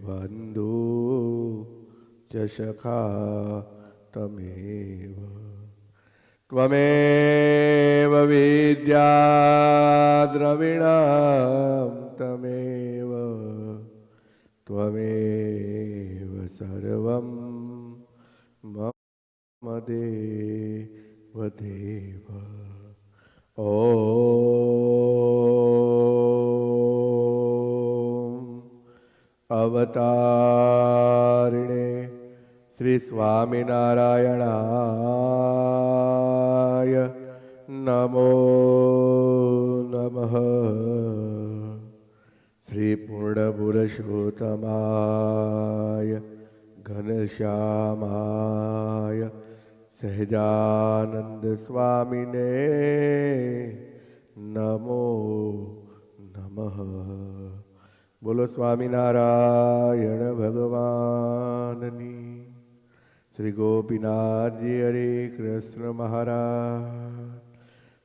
बन्धु च सखा तमेव त्वमेव विद्या द्रविणं तमेव त्वमेव सर्वं मम देव देव ॐ अवतारिणे श्री स्वामिनारायणाय नमो नमः। श्री पूर्णपुरुषोत्तमाय घनश्यामाय सहजानंद स्वामिने नमो नमः। बोलो स्वामिनारायण भगवाननी। श्री गोपीनाथ जी हरे कृष्ण महाराज।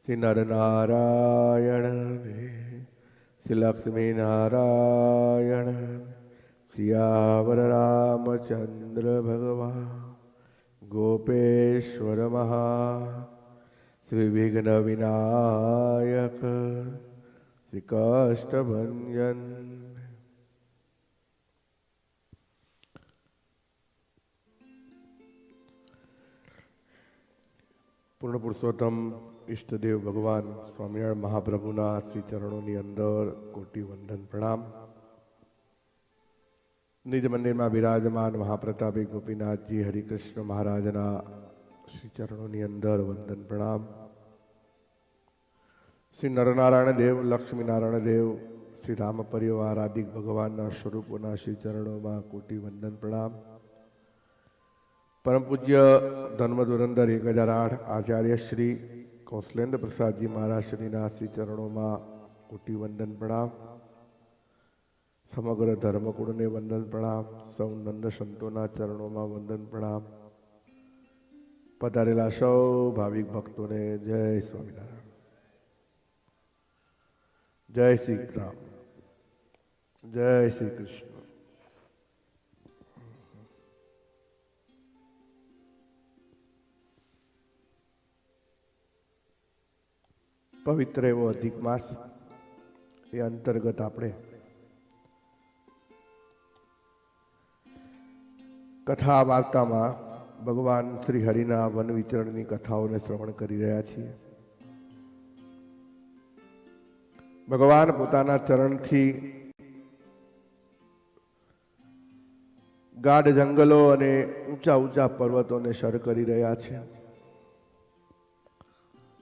श्री नरनारायण श्री लक्ष्मी नारायण सियावर रामचंद्र भगवान गोपेश्वर महा श्री विघ्न विनायक श्री काष्ठभंजन। पूर्ण पुरुषोत्तम इष्टदेव भगवान स्वामिनारायण महाप्रभुना श्री चरणों ની અંદર કોટી વંદન પ્રણામ। નિજ મંદિરમાં બિરાજમાન મહાપ્રતાપી ગોપીનાથજી હરિકૃષ્ણ મહારાજના શ્રી ચરણોની અંદર વંદન પ્રણામ। શ્રી નરનારાયણ દેવ લક્ષ્મી નારાયણ દેવ શ્રી રામ પરિવાર આદિક ભગવાનના સ્વરૂપોના શ્રી ચરણોમાં કોટી વંદન પ્રણામ। परम पूज्य धर्म धुरंधर 1008 आचार्य श्री कौशलेन्द्र प्रसाद जी महाराज श्रीना श्री चरणों में कोटि वंदन प्रणाम। समग्र धर्मकूड़ ने वंदन प्रणाम। सौ नंद संतों चरणों में वंदन प्रणाम। पधारेला सौ भाविक भक्तों ने जय स्वामीनारायण, जय श्री राम, जय श्री कृष्ण। पवित्र एवं अधिक मास ए अंतर्गत आपणे कथा वार्ता में भगवान श्री हरिना वन विचरण की कथाओं ने श्रवण करी रह्या छीए। भगवान पोताना चरण थी गाढ़ जंगलों अने ऊंचा ऊंचा पर्वतों ने सर करी रह्या छे।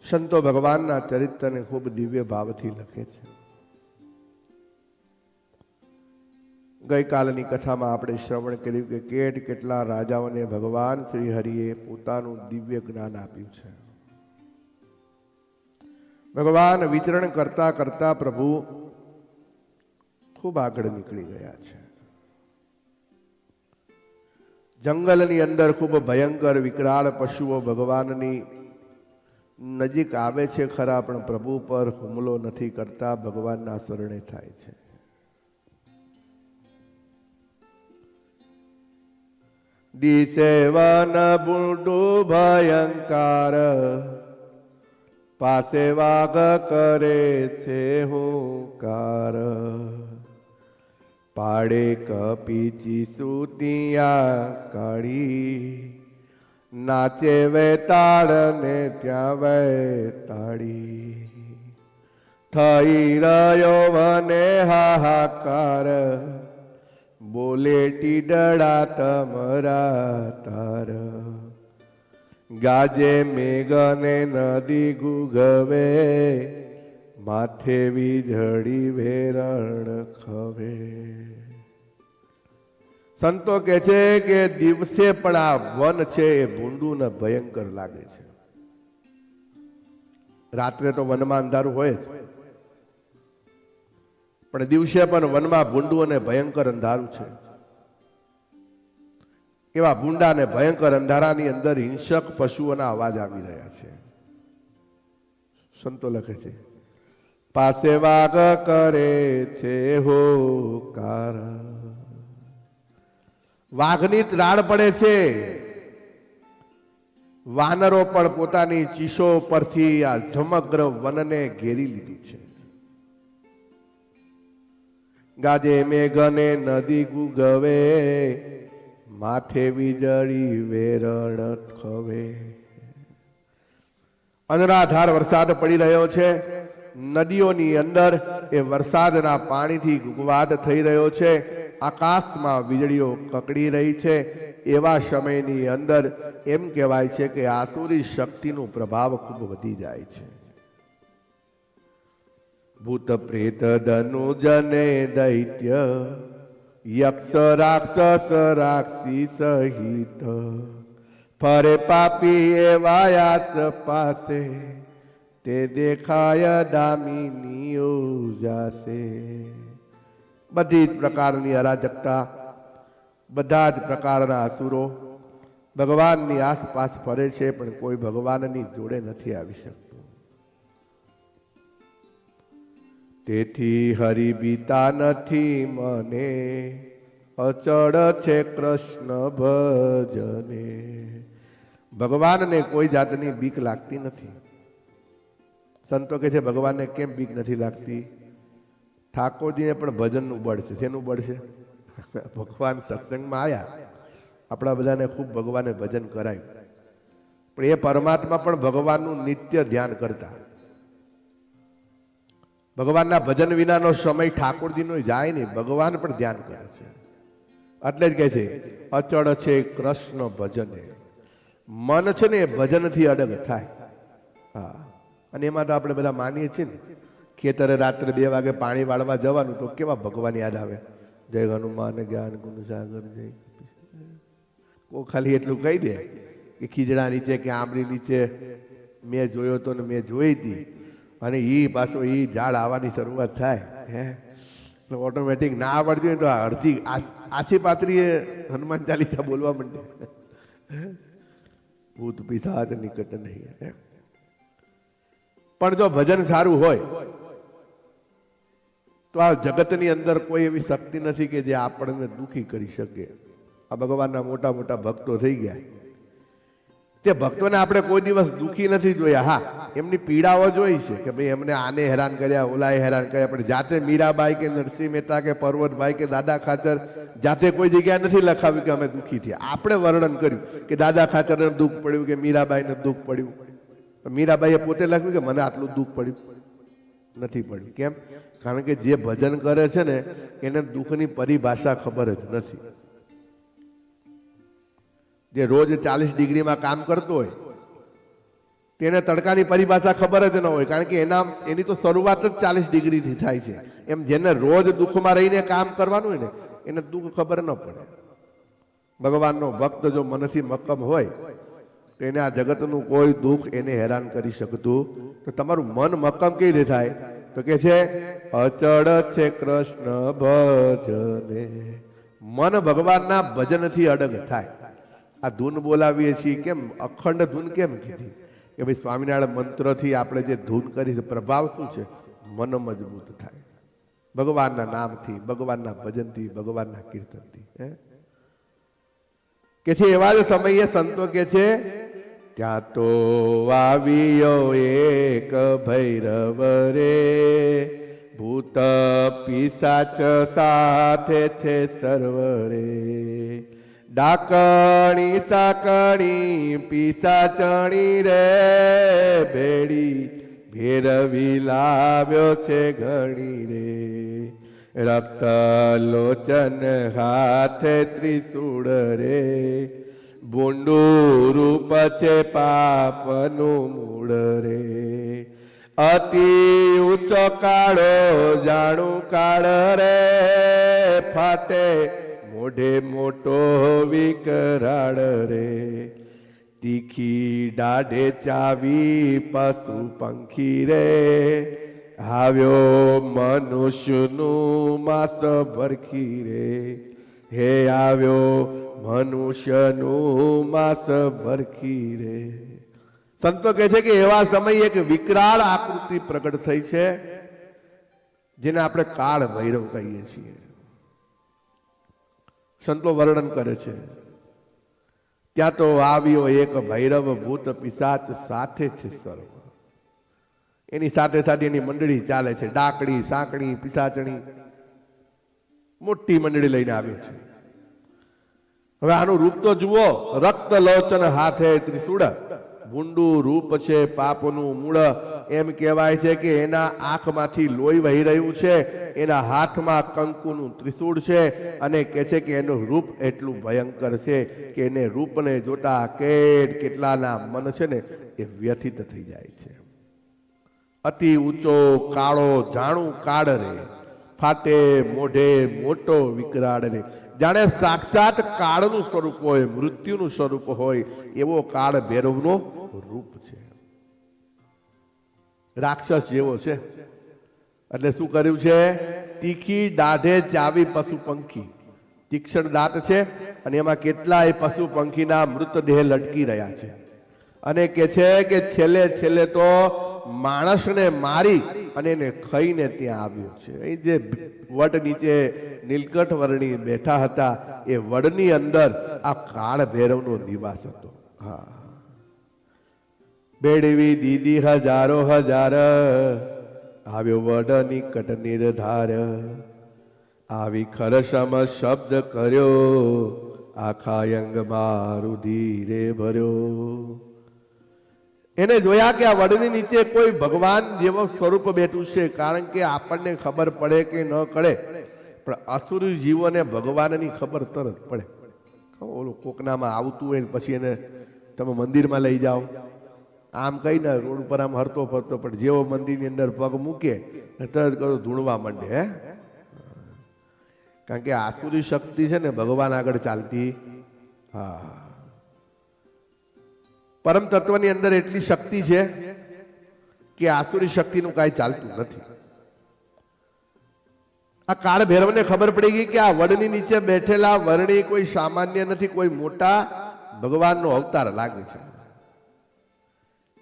संतो भगवान ना चरित्र ने खूब दिव्य भाव थी लखे छे। गई कालनी कथा में आपणे श्रवण कर्युं के केट केटला राजाओने भगवान श्री हरिए पोतानुं दिव्य ज्ञान आप्युं छे। भगवान विचरण करता करता प्रभु खूब आगळ निकळी गया छे। जंगलनी अंदर खूब भयंकर विकराल पशुओ भगवाननी नजीक आवे छे खरा, पण प्रभु पर हुमलो नहीं करता, भगवान ना शरणे थाय छे। दिसे वन बुंडू भयंकर, पासे वाघ करे छे हुंकार। पाड़े कपीची सूतिया काढ़ी, नाचे वेताड़ ने त्या वेताड़ी। थई रह्यो वने हाहाकार, बोले टीडड़ा तमरा तार। गाजे मेघने नदी गुगवे, माथे वीजड़ी वेरण खवे। संतो कहे छे के दिवसे पण आ वन छे ए भूंडू ने भयंकर लागे छे। रात्रे तो वन में अंधारू होय, पण दिवसे पण वन में भूंडू ने भयंकर अंधारू छे। एवा भूंडा ने भयंकर अंधारानी अंदर हिंसक पशुओना अवाज आवी रह्या छे। संतो लखे छे पासे वाघ करे छे होकार। વાઘની ત્રાડ પડે છે, વાનરો પણ પોતાની ચીસો પરથી આ સમગ્ર વનને ઘેરી લીધું છે. ગાજે મેઘને નદી ગુગવે, માથે વીજળી વેરણ ખવે. અનરાધાર વરસાદ પડી રહ્યો છે. નદીઓની અંદર એ વરસાદના પાણીથી ગુગવાટ થઈ રહ્યો છે. આકાશમાં વીજળીઓ કકડી રહી છે. એવા સમયની અંદર એમ કહેવાય છે કે આસુરી શક્તિનો પ્રભાવ ખૂબ વધી જાય છે. ભૂત પ્રેત ધનુજને દૈત્ય, યક્ષ રાક્ષસ રાક્ષી સહિત, ફરે પાપી એવા આસ પાસે, તે દેખાય દામિનીઓ જાસે. બધી જ પ્રકારની અરાજકતા, બધા જ પ્રકારના અસુરો ભગવાનની આસપાસ ફરે છે, પણ કોઈ ભગવાનની જોડે નથી આવી શકતું. તેથી હરિ બીતા નથી મને, અચળ છે કૃષ્ણ ભજને. ભગવાનને કોઈ જાતની બીક લાગતી નથી. સંતો કે છે ભગવાનને કેમ બીક નથી લાગતી? ઠાકોરજીને પણ ભજનનું બળ છે. શેનું બળ છે? ભગવાન સત્સંગમાં આવ્યા, આપણા બધાને ખૂબ ભગવાને ભજન કરાયું, પણ એ પરમાત્મા પણ ભગવાનનું નિત્ય ધ્યાન કરતા. ભગવાનના ભજન વિનાનો સમય ઠાકોરજીનો જાય નહીં, ભગવાન પણ ધ્યાન કરે છે. એટલે જ કહે છે અચળ છે કૃષ્ણ ભજને. મન છે ને એ ભજનથી અડગ થાય. હા, અને એમાં તો આપણે બધા માનીએ છીએ ને, ખેતરે રાત્રે 2 વાગે પાણી વાળવા જવાનું તો કેવા ભગવાન યાદ આવે. જય હનુમાન જ્ઞાન ગુણ સાગર જય. કોઈ ખાલી એટલું કહી દે કે ખીજડા નીચે કે આંબલી નીચે મેં જોયો તો ને મેં જોઈ હતી, અને એ પાછો એ ઝાડ આવવાની શરૂઆત થાય. હે ઓટોમેટિક ના આવડતી હોય તો અડધી આછી પાત્રીએ હનુમાન ચાલીસા બોલવા માંડે. ભૂત પિશાચ નિકટ નહીં. પણ જો ભજન સારું હોય તો આ જગતની અંદર કોઈ એવી શક્તિ નથી કે જે આપણને દુઃખી કરી શકે. આ ભગવાનના મોટા મોટા ભક્તો થઈ ગયા, તે ભક્તોને આપણે કોઈ દિવસ દુઃખી નથી જોયા. હા, એમની પીડાઓ જોઈ છે કે ભાઈ એમને આને હેરાન કર્યા, ઓલાએ હેરાન કર્યા, પણ જાતે મીરાબાઈ કે નરસિંહ મહેતા કે પર્વતભાઈ કે દાદા ખાચર જાતે કોઈ જગ્યાએ નથી લખાવ્યું કે અમે દુઃખી થયા. આપણે વર્ણન કર્યું કે દાદા ખાચરને દુઃખ પડ્યું કે મીરાબાઈને દુઃખ પડ્યું. મીરાબાઈએ પોતે લખ્યું કે મને આટલું દુઃખ પડ્યું નથી પડ્યું. કેમ? કારણ કે જે ભજન કરે છે ને એને દુઃખની પરિભાષા ખબર જ નથી. જે રોજ 40 ડિગ્રીમાં કામ કરતો હોય તેને તડકાની પરિભાષા ખબર જ ન હોય, કારણ કે એની તો શરૂઆત જ 40 ડિગ્રીથી થાય છે. એમ જેને રોજ દુઃખમાં રહીને કામ કરવાનું હોય ને એને દુઃખ ખબર ન પડે. ભગવાનનો ભક્ત જો મનથી મક્કમ હોય તો એને આ જગતનું કોઈ દુઃખ એને હેરાન કરી શકતું. તો તમારું મન મક્કમ કેવી રીતે થાય? તો કે છે અચળ છે કૃષ્ણ ભજને. મન ભગવાનના ભજનથી અડગ થાય. આ ધૂન બોલાવીએ છીએ, કેમ અખંડ ધૂન કેમ કીધી? કે ભાઈ સ્વામિનારાયણ મંત્રથી આપણે જે ધૂન કરી છે પ્રભાવ શું છે? મન મજબૂત થાય ભગવાનના નામથી, ભગવાનના ભજનથી, ભગવાનના કીર્તનથી. કે છે એવા જ સમયે સંતો કે છે ત્યાં તો આવ્યો એક ભૈરવ રે, ભૂત પિશાચ સાથે છે સર્વરે. ડાકણી સાકણી પિશાચણી રે, ભેડી ભેરવી લાવ્યો છે ઘણી રે. રક્ત લોચન હાથે ત્રિશૂળ રે, ભૂંડું રૂપ છે પાપનું મૂળ રે. અતિ ઊંચો કાળો જાણું કાળ રે, ફાટે મોઢે મોટો વિકરાળ રે. તીખી દાઢે ચાવી પશુ પંખી રે, આવ્યો મનુષ્યનું માંસ ભરખી રે. હે આવ્યો મનુષ્યનું માંસ ભરખી રે. સંતો કહે છે કે એવા સમયે એક વિકરાળ આકૃતિ પ્રગટ થઈ છે, જેને આપણે કાળ ભૈરવ કહીએ છીએ. સંતો વર્ણન કરે છે. ત્યાં તો આવ્યો એક ભૈરવ ભૂત પિશાચ સાથે છે સર્વ. એની સાથે સાથે એની મંડળી ચાલે છે, ડાકડી સાંકડી પિશાચણી મોટી મંડળી લઈને આવે છે. હવે આનું રૂપ તો જુઓ, રક્ત લોચન હાથે ત્રિશૂળ, ભૂંડું રૂપ છે પાપનું મૂળ. એમ કહેવાય છે કે એના આંખમાંથી લોહી વહી રહ્યું છે, એના હાથમાં કંકુનું ત્રિશૂળ છે, અને કહે છે કે એનું રૂપ એટલું ભયંકર છે કે એને રૂપને જોતા કેટલાના મન છે ને એ વ્યથિત થઈ જાય છે. અતિ ઊંચો કાળો જાણું કાળ રે, ફાટે મોઢે મોટો વિકરાળ રે. જાણે સાક્ષાત કાળનું સ્વરૂપ હોય, મૃત્યુનું સ્વરૂપ હોય એવો કાળ ભૈરવનો રૂપ છે. રાક્ષસ જેવો છે. એટલે શું કર્યું છે? તીખી દાઢે ચાવી પશુ પંખી, તીક્ષ્ણ દાંત છે અને એમાં કેટલાય પશુ પંખીના મૃતદેહ લટકી રહ્યા છે. અને કે છે કે છેલ્લે છેલ્લે તો માણસને મારી અને એને ખાઈને ત્યાં આવ્યો છે. એ જે વડ નીચે નીલકંઠ વર્ણી બેઠા હતા એ વડની અંદર આ કાળ ભૈરવનો નિવાસ હતો. હા, બેડવી દીદી હજારો હજાર, આવ્યો વડ નિકટ નિર્ધાર. આવી ખરસમ શબ્દ કર્યો, આખા અંગ મારું ધીરે ભર્યો. એને જોયા કે આ વડની નીચે કોઈ ભગવાન જેવો સ્વરૂપ બેઠું છે. કારણ કે આપણને ખબર પડે કે ન પડે, પણ અસુરી જીવોને ભગવાનની ખબર તરત પડે. ઓલું કોકનામાં આવતું હોય પછી એને તમે મંદિરમાં લઈ જાઓ, આમ કહીને રોડ ઉપર આમ હરતો ફરતો, પણ જેવો મંદિરની અંદર પગ મૂકે તરત કરો ધૂણવા માંડે. હે, કારણ કે આસુરી શક્તિ છે ને ભગવાન આગળ ચાલતી. હા, પરમ તત્વની અંદર એટલી શક્તિ છે કે આસુરી શક્તિનું કાંઈ ચાલતું નથી. આ કાળ ભૈરવને ખબર પડી ગઈ કે આ વડની નીચે બેઠેલા વર્ણી કોઈ સામાન્ય નથી, કોઈ મોટા ભગવાનનો અવતાર લાગે છે.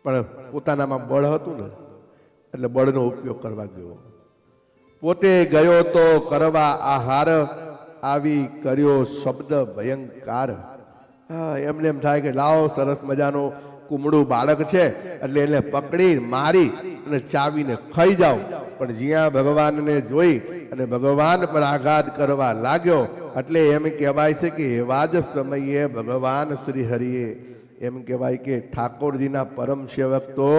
પણ પોતાનામાં બળ હતું ને એટલે બળનો ઉપયોગ કરવા ગયો. પોતે ગયો તો કરવા આહાર, આવી કર્યો શબ્દ ભયંકાર. એમને એમ થાય કે લાવો સરસ મજાનો કુમળું બાળક છે એટલે એને પકડી મારી અને ચાવીને ખાઈ જાવ. પણ જ્યાં ભગવાનને જોઈ અને ભગવાન પર આઘાત કરવા લાગ્યો એટલે એમ કહેવાય છે કે એવા જ સમયે ભગવાન શ્રી હરિએ, એમ કહેવાય કે ઠાકોરજીના પરમ સેવક તો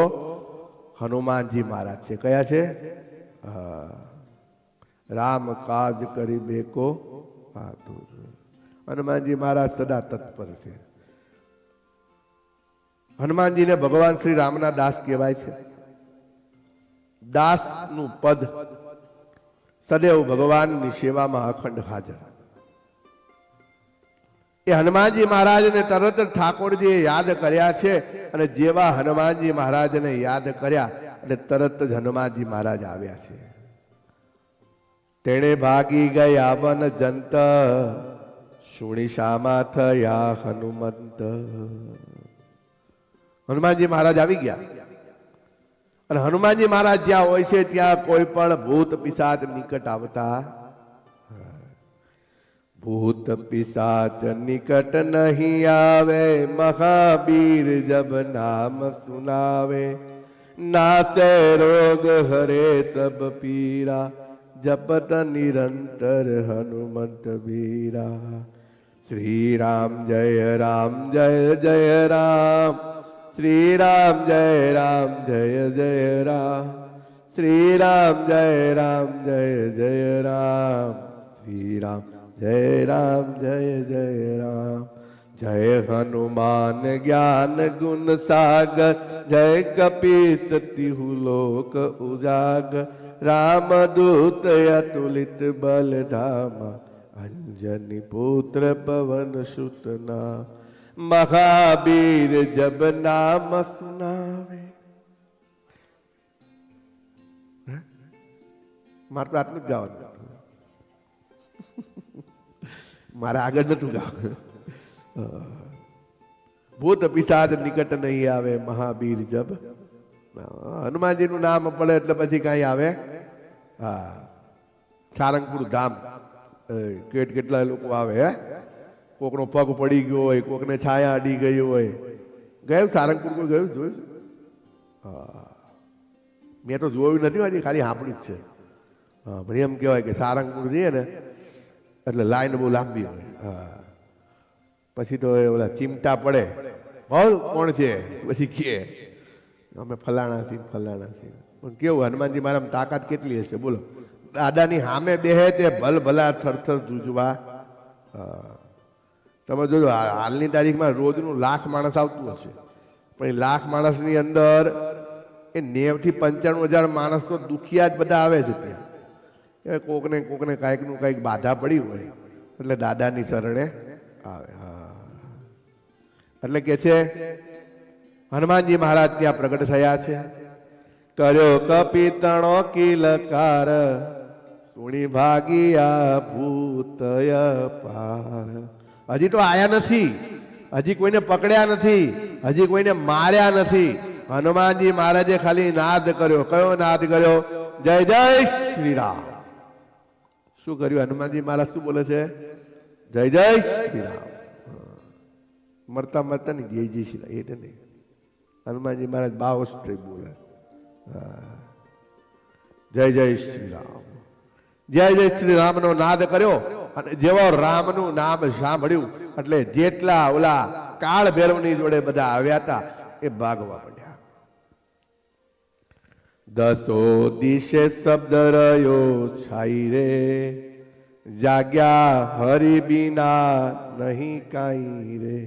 હનુમાનજી મહારાજ છે. કયા છે? રામ કાજ કરી બેકો બહાદુર. હનુમાનજી મહારાજ સદા તત્પર છે. હનુમાનજીને ભગવાન શ્રી રામના દાસ કહેવાય છે. દાસ નું પદ સદૈવ ભગવાનની સેવામાં અખંડ હાજર. એ હનુમાનજી મહારાજને તરત ઠાકોરજીએ યાદ કર્યા છે, અને જેવા હનુમાનજી મહારાજને યાદ કર્યા એટલે તરત જ હનુમાનજી મહારાજ આવ્યા છે. તેણે ભાગી ગયા વન જંત, સુણી શામા થયા હનુમંત. હનુમાનજી મહારાજ આવી ગયા, અને હનુમાનજી મહારાજ જ્યાં હોય છે ત્યાં કોઈ પણ ભૂત પિશાચ નિકટ આવતા. ભૂત પિશાચ નિકટ નહીં આવે, મહાવીર જબ નામ સુનાવે. નાસે રોગ હરે સબ પીરા, જપત નિરંતર હનુમંત વીરા. શ્રી રામ જય રામ જય જય રામ, શ્રી રામ જય રામ જય જય રામ, શ્રી રામ જય રામ જય જય રામ, શ્રી રામ જય રામ જય જય રામ. જય હનુમાન જ્ઞાન ગુણ સાગર, જય કપીસ તિહુ લોક ઉજાગર. રામદૂત અતુલિત બલધામા, અંજની પુત્ર પવન સુતના. મહાવીર જબ નામ સુનાવે. મારે તો આટલું જ ગાવાનું, મારે આગળ નતું ગાવાનું. ભૂત પિશાચ નિકટ નહીં આવે, મહાવીર જબ. હનુમાનજી નું નામ પડે એટલે પછી કઈ આવે. હા, સારંગપુર ધામ કેટલા લોકો આવે. હે, કોકનો પગ પડી ગયો હોય, કોકને છાયા અડી ગઈ હોય. ગયું સારંગપુર કોઈ ગયું જોયું? હા, મેં તો જોયું નથી હજી, ખાલી સાંભળ્યું જ છે. હા, પણ એમ કહેવાય કે સારંગપુર જઈએ ને એટલે લાઈન બહુ લાંબી હોય. હા, પછી તો ઓલા ચીમટા પડે, બોલ કોણ છે, પછી કે અમે ફલાણા છીએ ફલાણા છીએ. પણ કેવું હનુમાનજી મારા તાકાત કેટલી હશે બોલો. દાદાની સામે બેહે તે ભલ ભલા થરથર ધ્રુજવા. તમે જોજો હાલની તારીખમાં રોજનું 1,00,000 માણસ આવતું હશે, પણ એ 1,00,000 માણસની અંદર એ 90,000 થી 95,000 માણસ તો દુખિયા જ બધા આવે છે ત્યાં. કોકને કોકને કાંઈકનું કાંઈક બાધા પડી હોય એટલે દાદાની શરણે આવે. એટલે કે છે હનુમાનજી મહારાજ ત્યાં પ્રગટ થયા છે. કર્યો કપિતણો કિલકાર, સુણી ભાગિયા ભૂતય પાર. હજી તો આયા નથી, હજી કોઈને પકડ્યા નથી, હજી કોઈને માર્યા નથી. હનુમાનજી મહારાજે ખાલી નાદ કર્યો. કયો નાદ કર્યો? જય જય શ્રી રામ. શું કર્યું હનુમાનજી મહારાજ? શું બોલે છે? જય જય શ્રી રામ. મરતા મરતા નહીં, જય જય શ્રી રામ એટલે નહીં. હનુમાનજી મહારાજ 52 બોલે જય જય શ્રી રામ. જય જય શ્રી રામ નો નાદ કર્યો. અને જેવો રામનું નામ સાંભળ્યું એટલે જેટલા ઓલા કાળ ભૈરવની જોડે બધા આવ્યા હતા એ ભાગવા પડ્યા. 10 દિશે શબ્દ રહ્યો છાઈ રે, જાગ્યા હરિ બીના નહીં કાઈ રે.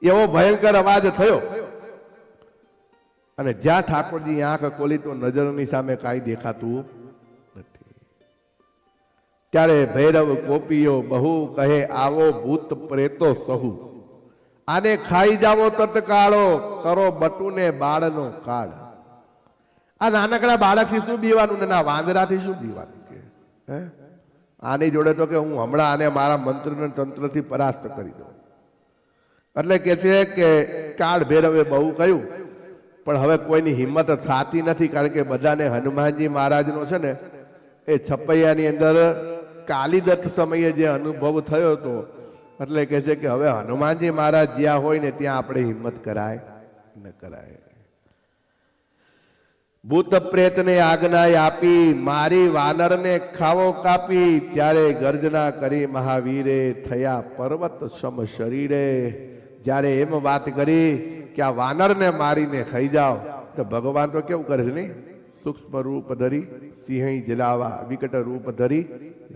એવો ભયંકર અવાજ થયો અને જ્યાં ઠાકોરજી આંખ ખોલી તો નજરની સામે કાંઈ દેખાતું નથી. ત્યારે ભૈરવ ગોપીઓ બહુ કહે આવો ભૂત પ્રેતો સહુ, આને ખાઈ જાવો તત્કાળો, કરો બટુને બાળનો કાળ. આ નાનકડા બાળકથી શું બીવાનું ને વાંદરાથી શું બીવાનું કે હે? આની જોડે તો કે હું હમણાં આને મારા મંત્ર ને તંત્રથી પરાસ્ત કરી દઉં. એટલે કે છે કે કાળ ભૈરવે બહુ કહ્યું પણ હવે કોઈની હિંમત થતી નથી. કારણ કે બધાને હનુમાનજી મહારાજનો છે ને એ છપૈયાની અંદર કાલિદત્ત સમયે જે અનુભવ થયો હતો એટલે કે છે કે હવે હનુમાનજી મહારાજ જ્યાં હોય ને ત્યાં આપણે હિંમત કરાય ન કરાય. ભૂત પ્રેતને આજ્ઞા આપી, મારી વાનરને ખાવો કાપી. ત્યારે ગર્જના કરી મહાવીરે, થયા પર્વત સમ શરીરે. જ્યારે એમ વાત કરી કે આ વાનરને મારીને ખાઈ જાઓ તો ભગવાન તો કેવું કરે છે નહીં? સૂક્ષ્મ રૂપ ધરી સિંહ જલાવા, વિકટ રૂપ ધરી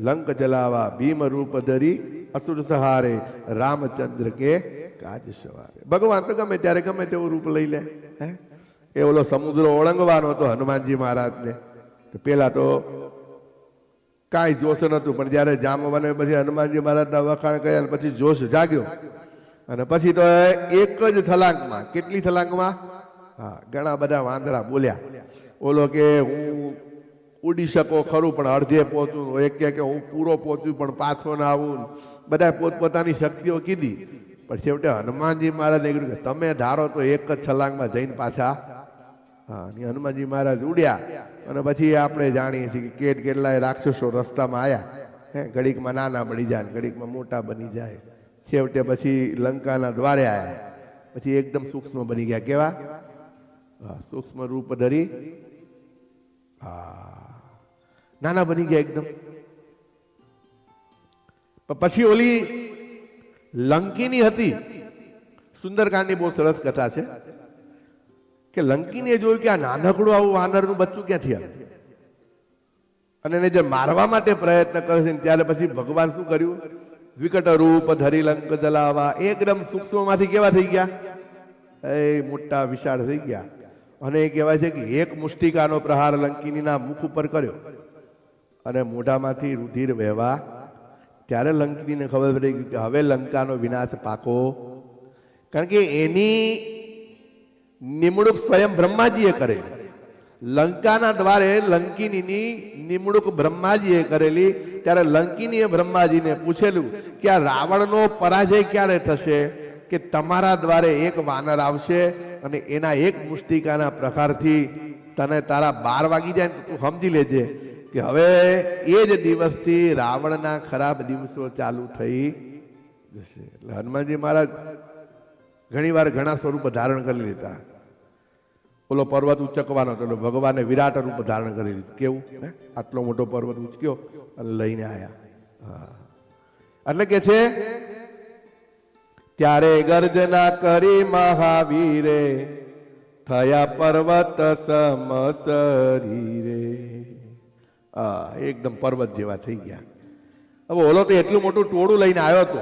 લંક જલાવા, ભીમ રૂપ ધરી અસુર સહારે, રામચંદ્ર કે કાજ સવારે. ભગવાન તો ગમે ત્યારે ગમે તેવું રૂપ લઈ લે. હે એ ઓલો સમુદ્ર ઓળંગવાનો હતો હનુમાનજી મહારાજને. પેલા તો કાંઈ જોશ નતું, પણ જયારે જામવાને પછી હનુમાનજી મહારાજના વખાણ કર્યા પછી જોશ જાગ્યો. અને પછી તો એક જ છલાંગમાં, કેટલી છલાંગમાં? હા, ઘણા બધા વાંદરા બોલ્યા. ઓલો કે હું ઉડી શકો ખરું પણ અડધે પહોંચું, એક કે હું પૂરો પહોંચ્યું પણ પાછો ના આવું. બધા પોતપોતાની શક્તિઓ કીધી. પણ છેવટે હનુમાનજી મહારાજે કીધું કે તમે ધારો તો એક જ છલાંગમાં જઈને પાછા. હા, હનુમાનજી મહારાજ ઉડ્યા. અને પછી આપણે જાણીએ છીએ કે કેટલાય રાક્ષસો રસ્તામાં આવ્યા. ઘડીકમાં નાના બની જાય, ઘડીકમાં મોટા બની જાય. છેવટે પછી લંકાના દ્વારે આવ્યા. પછી એકદમ સૂક્ષ્મ બની ગયા. કેવા? સૂક્ષ્મ રૂપ ધરી નાના બની ગયા એકદમ. પછી ઓલી લંકીની હતી, સુંદરકાંડની બહુ સરસ કથા છે કે લંકીને જોયું કે આ નાનકડું આવું વાનરનું બચ્ચું ક્યાંથી આવ્યું અને એને જે મારવા માટે પ્રયત્ન કરે છે. ત્યારે પછી ભગવાન શું કર્યું? વિકટ રૂપ ધરી લંક જલાવા. એકદમ સૂક્ષ્મમાંથી કેવા થઈ ગયા? એ મોટા વિશાળ થઈ ગયા. અને એ કહેવાય છે કે એક મુષ્ટિકાનો પ્રહાર લંકીનીના મુખ ઉપર કર્યો અને મોઢામાંથી રુધિર વહેવા. ત્યારે લંકીનીને ખબર પડી કે હવે લંકાનો વિનાશ પાકો. કારણ કે એની નિમણૂક સ્વયં બ્રહ્માજીએ કરેલી. લંકાના દ્વારે લંકિનીની નિમણૂક બ્રહ્માજીએ કરેલી. ત્યારે લંકિનીએ બ્રહ્માજીને પૂછેલું કે આ રાવણનો પરાજય ક્યારે થશે? કે તમારા દ્વારે એક વાનર આવશે અને એના એક મુષ્ટિકાના પ્રહારથી તને તારા 12 વાગી જાય. તું સમજી લેજે કે હવે એ જ દિવસથી રાવણના ખરાબ દિવસો ચાલુ થઈ જશે. એટલે હનુમાનજી મહારાજ ઘણી વાર ઘણા સ્વરૂપ ધારણ કરી લીધા. ઓલો પર્વત ઉચકવાનો હતો, ભગવાને વિરાટ રૂપ ધારણ કરી લીધું. કેવું આટલો મોટો પર્વત ઉચક્યો અને લઈને આવ્યા. એટલે કે છે ત્યારે ગર્જના કરી મહાવીરે થયા પર્વત સમ શરીરે. એકદમ પર્વત જેવા થઈ ગયા. હવે ઓલો તો એટલું મોટું ટોળું લઈને આવ્યો હતો.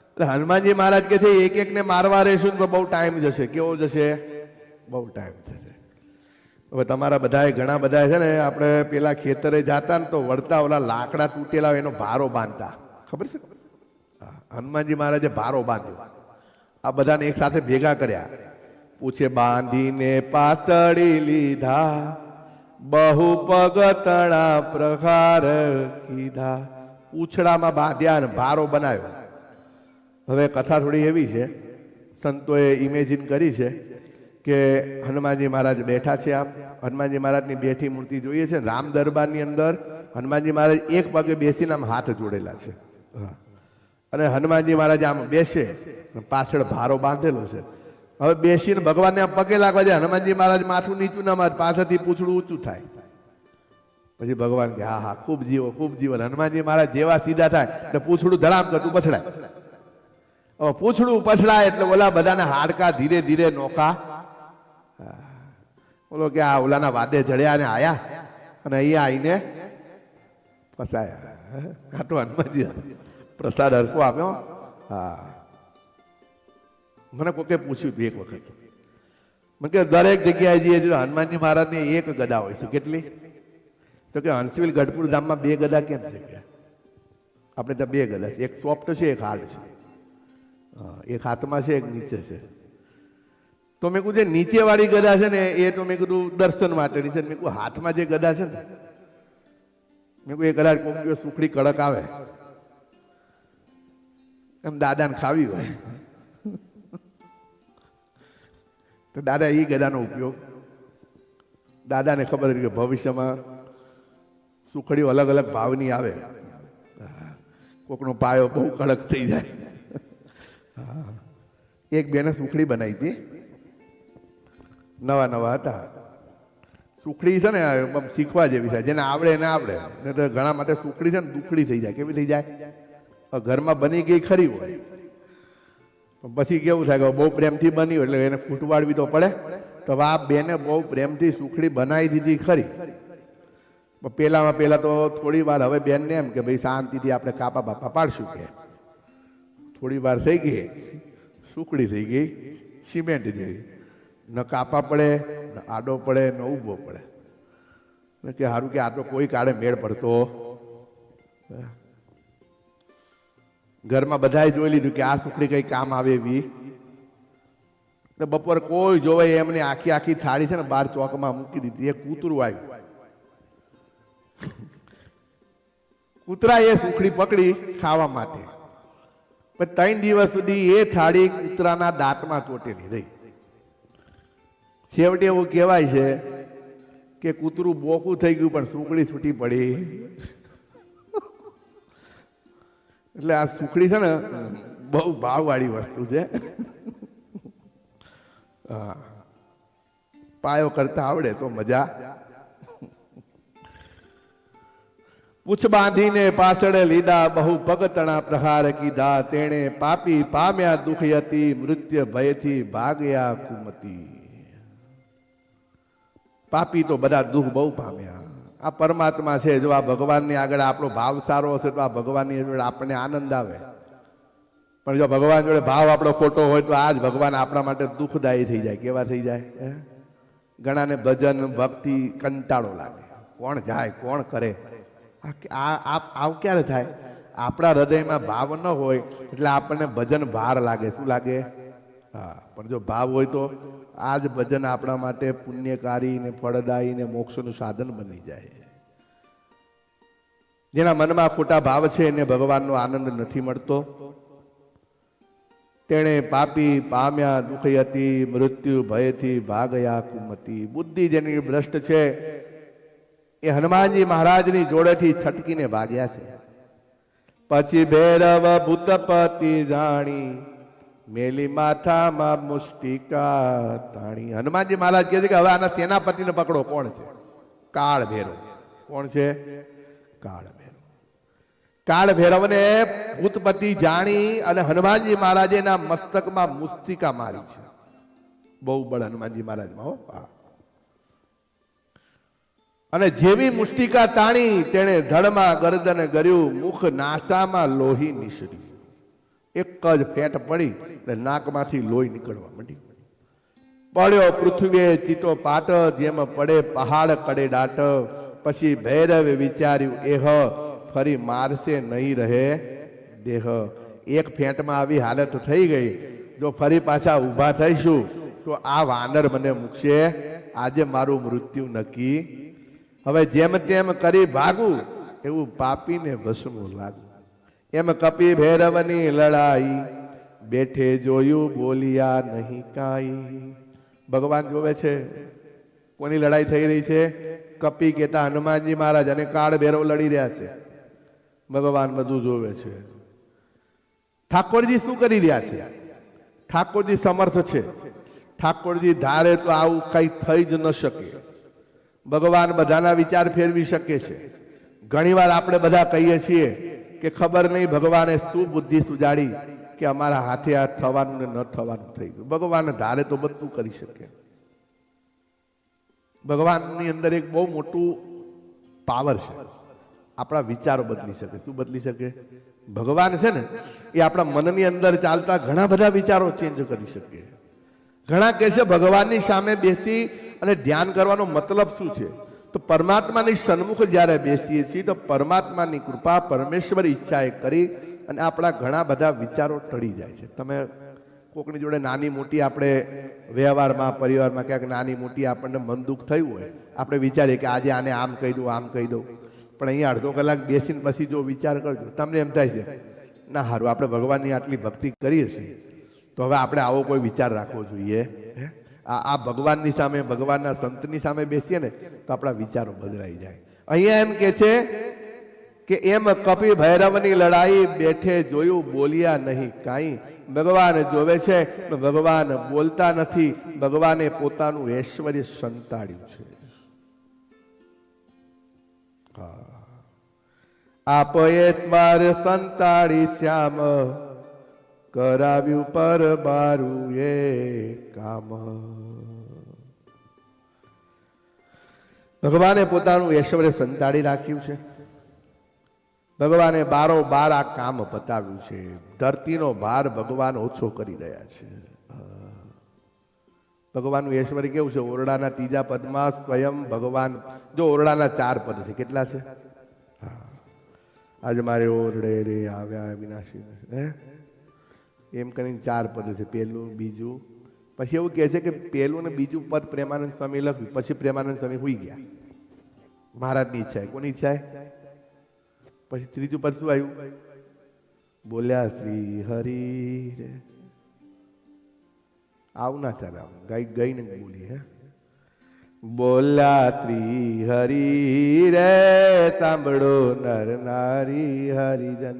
એટલે હનુમાનજી મહારાજ કે છે એક એક ને મારવા રહેશું તો બહુ ટાઈમ જશે. કેવો જશે? બહુ ટાઈમ થશે. હવે તમારા બધા ઘણા બધા છે ને, આપણે પેલા ખેતરે જાતા ને તો વળતા ઓલા લાકડા તૂટેલા એનો ભારો બાંધતા, ખબર છે? હનુમાનજી મહારાજે ભારો બાંધ્યો. આ બધાને એક સાથે ભેગા કર્યા. પૂછે બાંધીને પાસળી લીધા, બહુ પગતણા પ્રહાર કીધા. પૂછડામાં બાંધ્યા ને ભારો બનાવ્યો. હવે કથા થોડી એવી છે, સંતોએ ઇમેજિન કરી છે કે હનુમાનજી મહારાજ બેઠા છે. આપ હનુમાનજી મહારાજની બેઠી મૂર્તિ જોઈએ છે. રામ દરબારની અંદર હનુમાનજી મહારાજ એક પગે બેસીને આમ હાથ જોડેલા છે. અને હનુમાનજી મહારાજ આમ બેસે, પાછળ ભારો બાંધેલો છે. હવે બેસીને ભગવાનને આમ પગે લાગવા જાય. હનુમાનજી મહારાજ માથું નીચું ના મારે, પાછળથી પૂછડું ઊંચું થાય. પછી ભગવાન કે હા હા ખૂબ જીવો ખૂબ જીવન. હનુમાનજી મહારાજ જેવા સીધા થાય એટલે પૂછડું ધડામ કરતું પછડાય. પૂછડું પછડાય એટલે ઓલા બધાના હાડકા ધીરે ધીરે નોખા. બોલો કે આ ઓલાના વાદે જડ્યા ને આયા અને અહીંયા આવીને ફસાયા. આ તો હનુમાનજી પ્રસાદ હરકો આપ્યો. હા, મને કોકે પૂછ્યું એક વખત, મને કે દરેક જગ્યાએ જઈએ હનુમાનજી મહારાજની એક ગદા હોય છે. કેટલી? તો કે હંસવીલ ગઢપુર ધામમાં બે ગદા કેમ છે? આપણે ત્યાં બે ગદા છે, એક સોફ્ટ છે એક હાર્ડ છે. એક હાથમાં છે એક નીચે છે. તો મેં કીધું જે નીચે વાળી ગદા છે ને એ તો મેં કીધું દર્શન માટેની છે. મેં કીધું હાથમાં જે ગદા છે ને, મેં કીધું એ કદાચ કોઈક દિવસ સુખડી કડક આવે એમ દાદાને ખાવી હોય તો દાદા એ ગદાનો ઉપયોગ, દાદાને ખબર હતી કે ભવિષ્યમાં સુખડીઓ અલગ અલગ ભાવની આવે. કોકનો પાયો બહુ કડક થઈ જાય. એક બેને સુખડી બનાવી હતી, નવા નવા હતા. સુખડી છે ને શીખવા જેવી થાય, જેને આવડે એને આવડે. તો ઘણા માટે સુખડી છે ને દુખડી થઈ જાય. કેવી થઈ જાય? ઘરમાં બની ગઈ ખરી હોય, પછી કેવું થાય કે બહુ પ્રેમથી બની હોય એટલે એને ફૂટવાડવી તો પડે. તો આ બેને બહુ પ્રેમથી સુખડી બનાવી દીધી ખરી. પેલા તો થોડી વાર, હવે બેનને એમ કે ભાઈ શાંતિથી આપણે કાપા બાપા પાડશું. કે થોડી વાર થઈ ગઈ, સુખડી થઈ ગઈ સિમેન્ટ જેવી. ન કાપા પડે, ન આડો પડે, ન ઊભો પડે. કે સારું કે આ તો કોઈ કાળે મેળ પડતો. ઘરમાં બધાએ જોઈ લીધું કે આ સુખડી કઈ કામ આવે એવી. બપોર કોઈ જોવે એમની આખી આખી થાળી છે ને બાર ચોકમાં મૂકી દીધી. એક કૂતરું આવ્યું, કૂતરા એ સુખડી પકડી ખાવા માટે. પણ 3 દિવસ સુધી એ થાળી કૂતરાના દાંતમાં ચોટેલી રહી. છેવટે એવું કહેવાય છે કે કૂતરું બોકું થઈ ગયું પણ સુખડી છૂટી પડી. એટલે આ સુખડી છે ને બહુ ભાવવાળી વસ્તુ છે. પાયો કરતા આવડે તો મજા. પૂછ બાંધીને પાછળ લીધા, બહુ પગતણા પ્રહાર કીધા. તેણે પાપી પામ્યા દુખી હતી, મૃત્યુ ભયથી ભાગ્યા કુમતી. પાપી તો બધા દુઃખ બહુ પામ્યા. આ પરમાત્મા છે. જો આ ભગવાનની આગળ આપણો ભાવ સારો હશે તો આ ભગવાનની જોડે આપણને આનંદ આવે. પણ જો ભગવાન જોડે ભાવ આપણો ખોટો હોય તો આજ ભગવાન આપણા માટે દુઃખદાયી થઈ જાય. કેવા થઈ જાય? ઘણાને ભજન ભક્તિ કંટાળો લાગે. કોણ જાય, કોણ કરે? આવ ક્યારે થાય? આપણા હૃદયમાં ભાવ ન હોય એટલે આપણને ભજન ભાર લાગે. શું લાગે? હા, પણ જો ભાવ હોય તો આ જ ભજન આપણા માટે પુણ્યકારી ને ફળદાયી ને મોક્ષનું સાધન બની જાય. જેના મનમાં ખોટા ભાવ છે એને ભગવાનનો આનંદ નથી મળતો. તેણે પાપી પામ્યા દુખી હતી, મૃત્યુ ભયથી ભાગ્યા કુમતી. બુદ્ધિ જેની ભ્રષ્ટ છે એ હનુમાનજી મહારાજની જોડેથી છટકીને ભાગ્યા છે. પછી ભૈરવ ભૂતપતિ જાણી મેલી માથામાં મુષ્ટિકા તાણી. હનુમાનજી મહારાજ કહે છે કે હવે આના સેનાપતિને પકડો. કોણ છે? કાળ ભૈરવ. કોણ છે? કાળ ભૈરવ. કાળ ભૈરવને ભૂતપતિ જાણી અને હનુમાનજી મહારાજે એના મસ્તકમાં મુષ્ટિકા મારી છે. બહુ બળ હનુમાનજી મહારાજમાં હો. અને જેવી મુષ્ટિકા તાણી તેણે ધડમાં ગરદન ગર્યું, મુખ નાસામાં લોહી નીસર્યું. એક જ ફેટ પડી એટલે નાકમાંથી લોહી નીકળવા માંડી. પડ્યો પૃથ્વીએ ચીટો પાટ, જેમ પડે પહાડ કડે દાટ. પછી ભૈરવે વિચાર્યું એહ ફરી મારશે નહીં રહે દેહ. એક ફેંટમાં આવી હાલત થઈ ગઈ, જો ફરી પાછા ઊભા થઈશું તો આ વાનર મને મૂકશે. આજે મારું મૃત્યુ નક્કી. હવે જેમ તેમ કરી ભાગું, એવું પાપીને ભસ્મું લાગુ. એમ કપી ભૈરવની લડાઈ, બેઠે જોયું બોલ્યા નહીં કાઈ. ભગવાન જોવે છે કોની લડાઈ થઈ રહી છે? કપી કેતા હનુમાનજી મહારાજ અને કાળ ભૈરવ લડી રહ્યા છે. ભગવાન બધું જોવે છે. ઠાકોરજી શું કરી રહ્યા છે? ઠાકોરજી સમર્થ છે. ઠાકોરજી ધારે તો આવું કઈ થઈ જ ન શકે. ભગવાન બધાના વિચાર ફેરવી શકે છે. ઘણીવાર આપણે બધા કહીએ છીએ કે ખબર નહીં ભગવાને શું બુદ્ધિ સુજાડી કે અમારા હાથે આ થવાનું ને ન થવાનું થઈ ગયું. ભગવાન ધારે તો બધું કરી શકે. ભગવાનની અંદર એક બહુ મોટું પાવર છે. આપણા વિચારો બદલી શકે. શું બદલી શકે? ભગવાન છે ને એ આપણા મનની અંદર ચાલતા ઘણા બધા વિચારો ચેન્જ કરી શકે. ઘણા કહે છે ભગવાનની સામે બેસી અને ધ્યાન કરવાનો મતલબ શું છે? તો પરમાત્માની સન્મુખ જ્યારે બેસીએ છીએ તો પરમાત્માની કૃપા, પરમેશ્વર ઈચ્છા એ કરી અને આપણા ઘણા બધા વિચારો ટળી જાય છે. તમે કોકની જોડે નાની મોટી આપણે વ્યવહારમાં, પરિવારમાં ક્યાંક નાની મોટી આપણને મન દુઃખ થયું હોય, આપણે વિચારીએ કે આજે આને આમ કહી દઉં, આમ કહી દઉં. પણ અહીંયા અડધો કલાક બેસીને પછી જો વિચાર કરજો, તમને એમ થાય છે ના હારું આપણે ભગવાનની આટલી ભક્તિ કરીએ છીએ તો હવે આપણે આવો કોઈ વિચાર રાખવો જોઈએ. આ ભગવાનની સામે, ભગવાનના સંતની સામે બેસીએ ને તો આપણા વિચારો બદલાઈ જાય. અહીંયા એમ કે છે કે એમ કપી ભૈરવની લડાઈ, બેઠે જોયું બોલ્યા નહીં કાંઈ. ભગવાન જોવે છે, ભગવાન બોલતા નથી. ભગવાને પોતાનું ઐશ્વર્ય સંતાડ્યું છે. આપએ સ્મર સંતાડી શ્યામ, કરાવ્યું પર બારું એ કામ. ભગવાને પોતાનું ઐશ્વર્ય સંતાડી રાખ્યું છે. ભગવાને બારોબાર આ કામ પતાવ્યું છે. ધરતીનો ભાર ભગવાન ઓછો કરી રહ્યા છે. ભગવાનનું ઐશ્વર્ય કેવું છે? ઓરડાના ત્રીજા પદમાં સ્વયં ભગવાન, જો ઓરડાના 4 પદ છે, કેટલા છે? આજે મારે ઓરડે રે આવ્યા વિનાશી એમ કરીને 4 પદ છે. પહેલું, બીજું, પછી એવું કહે છે કે પહેલું ને બીજું પદ પ્રેમાનંદ સ્વામી લખ્યું, પછી પ્રેમાનંદ સ્વામી હોઈ ગયા. મહારાજની ઈચ્છા. કોની ઈચ્છા? પછી ત્રીજું પદ શું આવ્યું? બોલ્યા શ્રી હરિ રે. આવું ના ચાલે, આવું ગઈ ને બોલી. બોલ્યા શ્રી હરિ રે, સાંભળો નર નારી હરિજન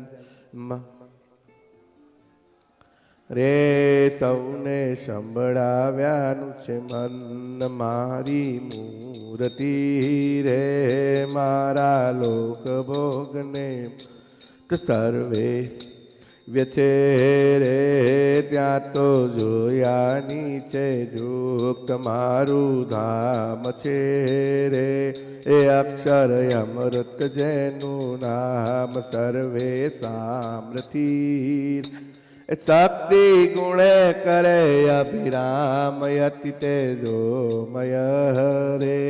રે. સૌને સંભળાવ્યાનું છે મન મારી મૂર્તિ રે. મારા લોક ભોગને સર્વે વ્યછે રે. ત્યાં તો જોયાની છે જોગ મારું ધામ છે રે. એ અક્ષર અમૃત જેનું નામ સર્વે સામ્રથી. શક્તિ ગુણે કરે અભિરામ, અતિ તેજોમય રે.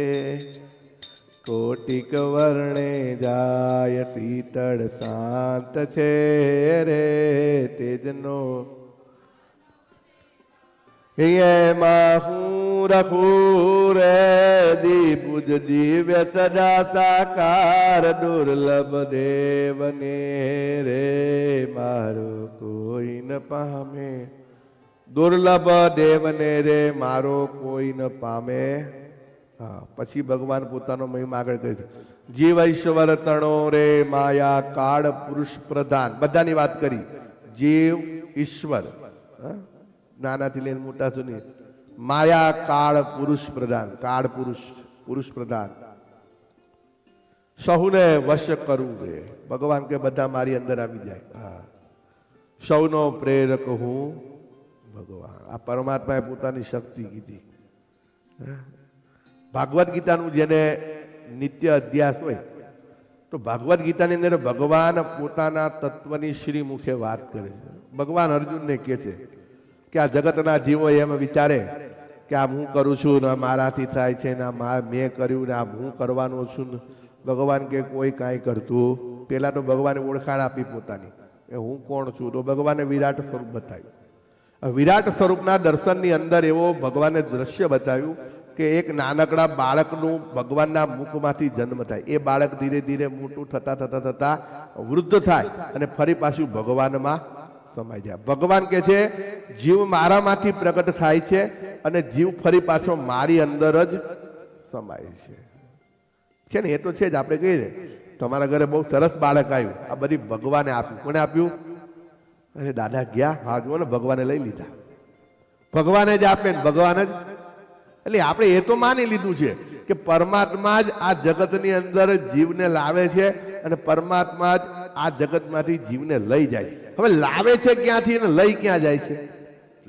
કોટિક વર્ણે જાય શીતળ શાંત છે રે. તેજનો એમાં હું રખું રે. દીપુજ દિવ્ય સદા સાકાર, દુર્લભ દેવને રે. મારો કોઈ ન પામે. દુર્લભ દેવને રે મારો કોઈ ન પામે. હા, પછી ભગવાન પોતાનો મહિમા આગળ કહે છે, જીવ ઈશ્વર તણો રે માયા કાળ પુરુષ પ્રધાન. બધાની વાત કરી, જીવ ઈશ્વર, હા? નાનાથી લઈને મોટા સુધી, માયા કાળ પુરુષ પ્રધાન, કાળ પુરુષ, પુરુષ પ્રધાન, સૌને વશ કરવું રે. ભગવાન કે બધા મારી અંદર આવી જાય. હા, સૌનો પ્રેરક હું ભગવાન. આ પરમાત્માએ પોતાની શક્તિ કીધી. ભાગવત ગીતાનું જેને નિત્ય અધ્યાસ હોય તો ભાગવત ગીતાની અંદર ભગવાન પોતાના તત્વની શ્રી મુખે વાત કરે છે. ભગવાન અર્જુનને કહે છે કે આ જગતના જીવો એમ વિચારે કે આ હું કરું છું ને મારાથી થાય છે ને મેં કર્યું ને આ હું કરવાનો છું. ભગવાન કે કોઈ કાંઈ કરતું. પેલા તો ભગવાને ઓળખાણ આપી પોતાની, એ હું કોણ છું. તો ભગવાને વિરાટ સ્વરૂપ બતાવ્યું. વિરાટ સ્વરૂપના દર્શનની અંદર એવો ભગવાને દ્રશ્ય બતાવ્યું કે એક નાનકડા બાળકનું ભગવાનના મુખમાંથી જન્મ થાય. એ બાળક ધીરે ધીરે મોટું થતા થતા થતા વૃદ્ધ થાય અને ફરી પાછું ભગવાનમાં સમાઈ જાય. ભગવાન કે છે જીવ મારામાંથી પ્રગટ થાય છે અને જીવ ફરી પાછો મારી અંદર જ સમાય છે ને. એ તો છે જ. આપણે કહીએ તમારા ઘરે બહુ સરસ બાળક આવ્યું, આ બધી ભગવાને આપ્યું. કોને આપ્યું? અરે દાદા ગયા, હા જુઓ ને, ભગવાને લઈ લીધા. ભગવાને જ આપે ને ભગવાન જ. એટલે આપણે એ તો માની લીધું છે કે પરમાત્મા જ આ જગતની અંદર જીવને લાવે છે અને પરમાત્મા જ આ જગતમાંથી જીવને લઈ જાય. હવે લાવે છે ક્યાંથી અને લઈ ક્યાં જાય છે?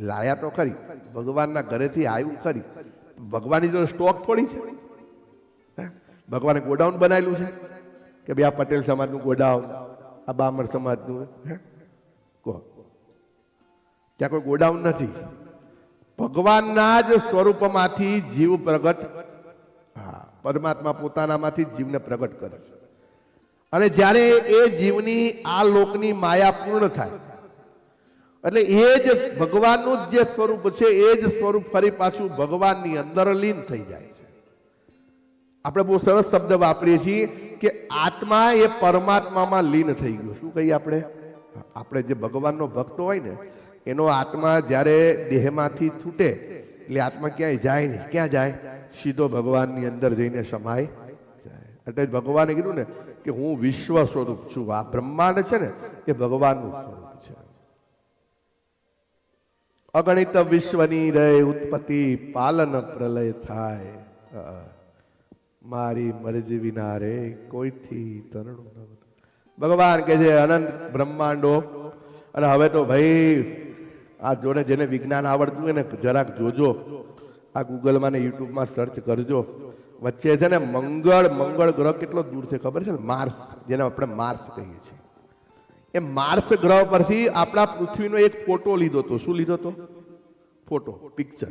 લાયા તો ખરી, ભગવાનના ઘરેથી આવ્યું ખરી. ભગવાનની જો સ્ટોક થોડી છે. ભગવાને ગોડાઉન બનાવેલું છે કે ભાઈ આ પટેલ સમાજનું ગોડાઉન, આ બામણ સમાજનું, કહો ત્યાં કોઈ ગોડાઉન નથી. ભગવાનના જ સ્વરૂપમાંથી જીવ પ્રગટ, હા, પરમાત્મા પોતાનામાંથી જીવને પ્રગટ કરે છે. અને જ્યારે એ જીવની આ લોકની માયા પૂર્ણ થાય એટલે એ જ ભગવાનનું જે સ્વરૂપ છે એ જ સ્વરૂપ ફરી પાછું ભગવાનની અંદર લીન થઈ જાય છે. આપણે બહુ સરસ શબ્દ વાપરીએ છીએ કે આત્મા એ પરમાત્મામાં લીન થઈ ગયો. શું કહીએ આપણે? આપણે જે ભગવાનનો ભક્ત હોય ને એનો આત્મા જ્યારે દેહમાંથી છૂટે એટલે આત્મા ક્યાંય જાય નહીં. ક્યાં જાય? સીધો ભગવાનની અંદર જઈને સમાય જાય. એટલે ભગવાને કીધું ને કે હું વિશ્વ સ્વરૂપ છું. આ બ્રહ્માંડ છે ને એ ભગવાનનું સ્વરૂપ છે. અગણિત વિશ્વની રે ઉત્પત્તિ પાલન પ્રલય થાય, મારી મરજી વિના રે કોઈથી તરણું ન. ભગવાન કે છે અનંત બ્રહ્માંડો. અને હવે તો ભાઈ આ જોડે જેને વિજ્ઞાન આવડતું હોય ને જરાક જોજો, આ ગૂગલમાં ને યુટ્યુબમાં સર્ચ કરજો. વચ્ચે છે ને મંગળ ગ્રહ કેટલો દૂર છે ખબર છે ને? માર્સ, જેને આપણે માર્સ કહીએ છીએ. એ માર્સ ગ્રહ પરથી આપણા પૃથ્વીનો એક ફોટો લીધો હતો. શું લીધો હતો? Photo, picture.